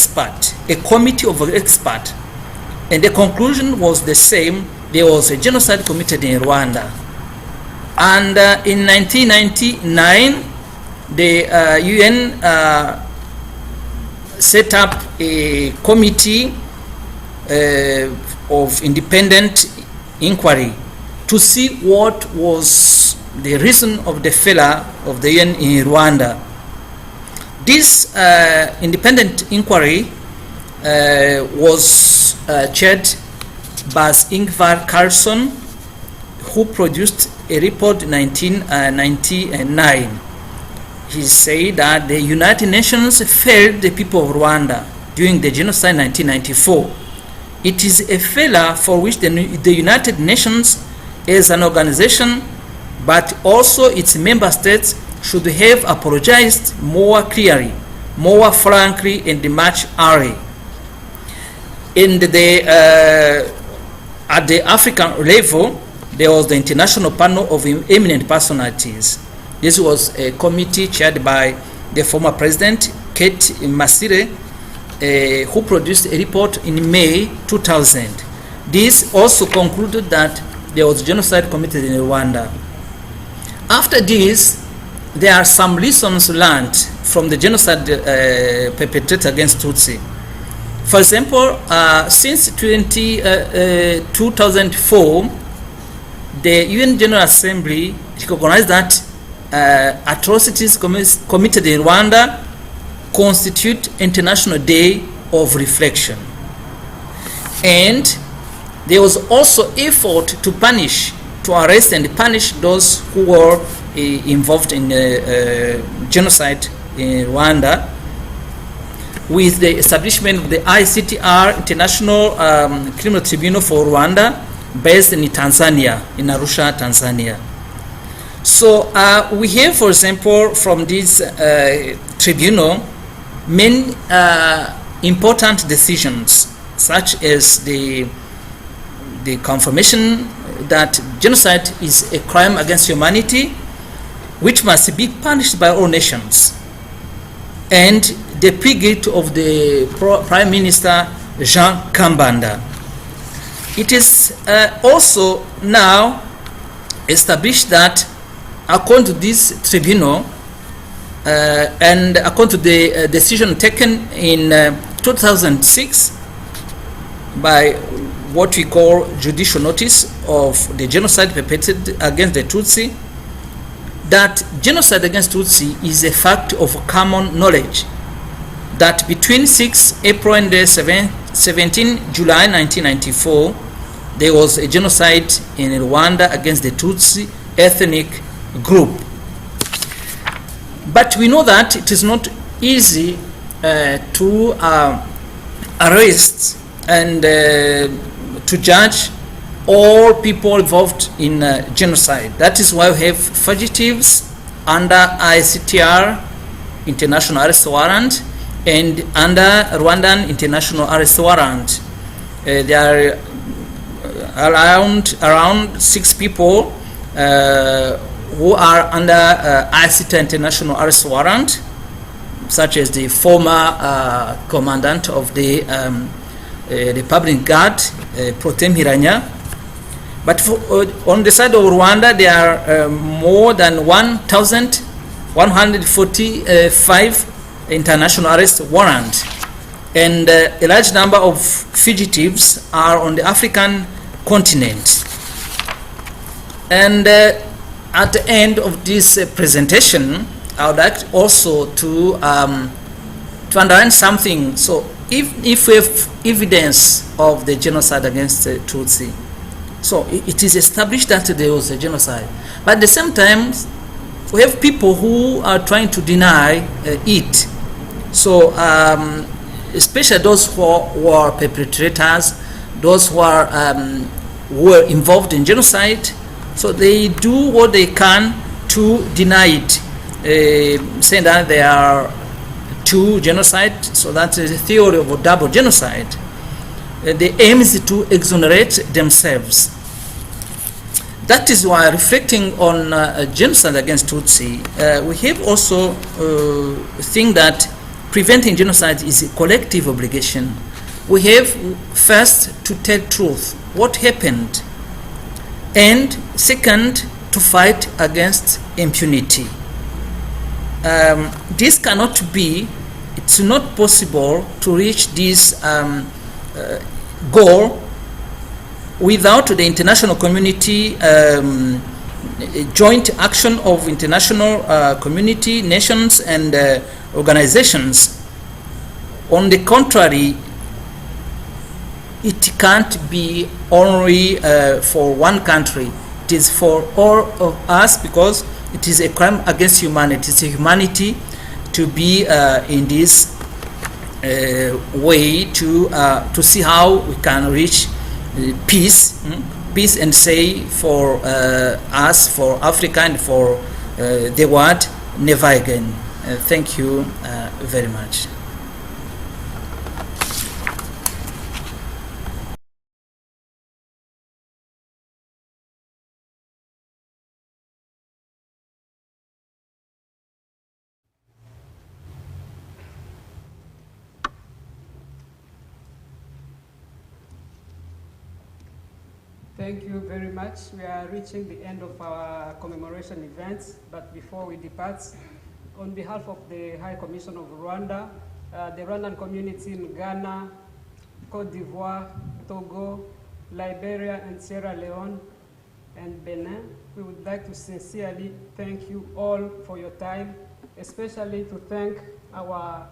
Speaker 10: committee of experts, and the conclusion was the same: there was a genocide committed in Rwanda. And in 1999, the UN set up a committee of independent inquiry to see what was the reason of the failure of the UN in Rwanda. This independent inquiry was chaired by Ingvar Carlsson, who produced a report in 1999. He said that the United Nations failed the people of Rwanda during the genocide in 1994. It is a failure for which the United Nations as an organization, but also its member states, should have apologized more clearly, more frankly, and much earlier. In at the African level, there was the International Panel of Eminent Personalities. This was a committee chaired by the former president, Kate Masire, who produced a report in May 2000. This also concluded that there was genocide committed in Rwanda. After this, there are some lessons learned from the genocide perpetrated against Tutsi. For example, since 2004, the UN General Assembly recognized that atrocities committed in Rwanda constitute International Day of Reflection. And there was also effort to arrest and punish those who were involved in genocide in Rwanda, with the establishment of the ICTR, International Criminal Tribunal for Rwanda, based in Tanzania, in Arusha, Tanzania. So we have, for example, from this tribunal, many important decisions, such as the confirmation that genocide is a crime against humanity, which must be punished by all nations, and the plea of the Prime Minister Jean Kambanda. It is also now established that, according to this tribunal, and according to the decision taken in 2006 by what we call judicial notice of the genocide perpetrated against the Tutsi, that genocide against Tutsi is a fact of common knowledge, that between 6 April and 17 July 1994, there was a genocide in Rwanda against the Tutsi ethnic group. But we know that it is not easy to arrest and to judge all people involved in genocide. That is why we have fugitives under ICTR, International Arrest Warrant, and under Rwandan International Arrest Warrant. There are around 6 people who are under ICTR International Arrest Warrant, such as the former commandant of the Republic Guard, Protem Hiranya. But on the side of Rwanda, there are more than 1,145 international arrest warrants, and a large number of fugitives are on the African continent. And at the end of this presentation, I would like also to underline something. So if we have evidence of the genocide against Tutsi, so it is established that there was a genocide. But at the same time, we have people who are trying to deny it. So especially those who are perpetrators, those who were involved in genocide, so they do what they can to deny it, saying that there are 2 genocides, so that is a theory of a double genocide. The aim is to exonerate themselves. That is why, reflecting on genocide against Tutsi, we have also think that preventing genocide is a collective obligation. We have first to tell truth, what happened, and second, to fight against impunity. This cannot be, it's not possible to reach this goal without the international community, joint action of international community, nations, and organizations. On the contrary, it can't be only for one country. It is for all of us, because it is a crime against humanity. It's a humanity to be in this way to see how we can reach peace and say for us, for Africa, and for the world, never again. Thank you very much.
Speaker 2: Thank you very much. We are reaching the end of our commemoration events, but before we depart, on behalf of the High Commission of Rwanda, the Rwandan community in Ghana, Cote d'Ivoire, Togo, Liberia and Sierra Leone, and Benin. We would like to sincerely thank you all for your time, especially to thank our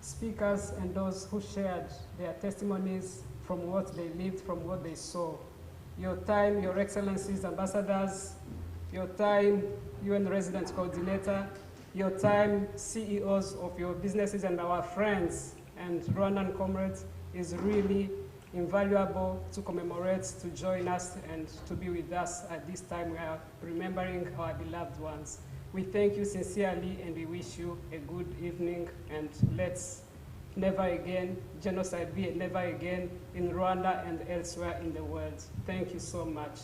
Speaker 2: speakers and those who shared their testimonies from what they lived, from what they saw. Your time, Your Excellencies, ambassadors, your time, UN Resident Coordinator, your time, CEOs of your businesses and our friends and Rwandan comrades is really invaluable to commemorate, to join us and to be with us at this time we are remembering our beloved ones. We thank you sincerely and we wish you a good evening, and let's never again, genocide be a never again in Rwanda and elsewhere in the world. Thank you so much.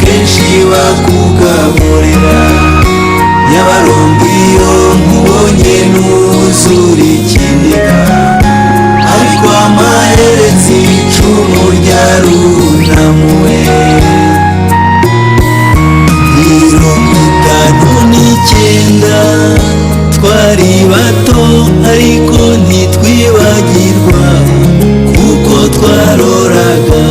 Speaker 11: kenshi bakugaburira Nyabarongo iyo nkubonye nuzura ikiniga ariko amaherezi icumu ryarunamuwe 59 twari bato ariko ntitwibagirwa kuko twaroraga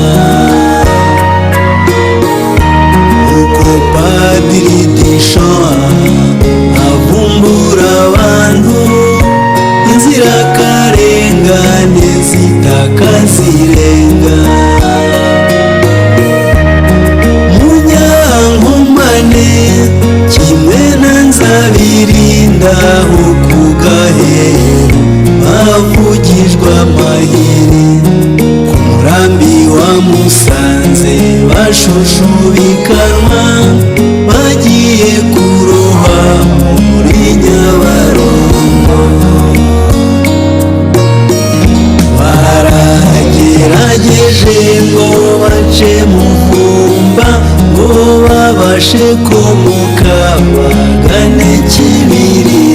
Speaker 11: uko Padiri Deschamps avumbura abantu inzirakarengane zitakazirenga Munyankomane kimwe na Nzabirinda ukugahera bavugijwe amahiri ku murambi wa Musanze bashushubikanwa bagiye kuroha muri Nyabarongo baragerageje ngo bace mu Vumba ngo babashe komoka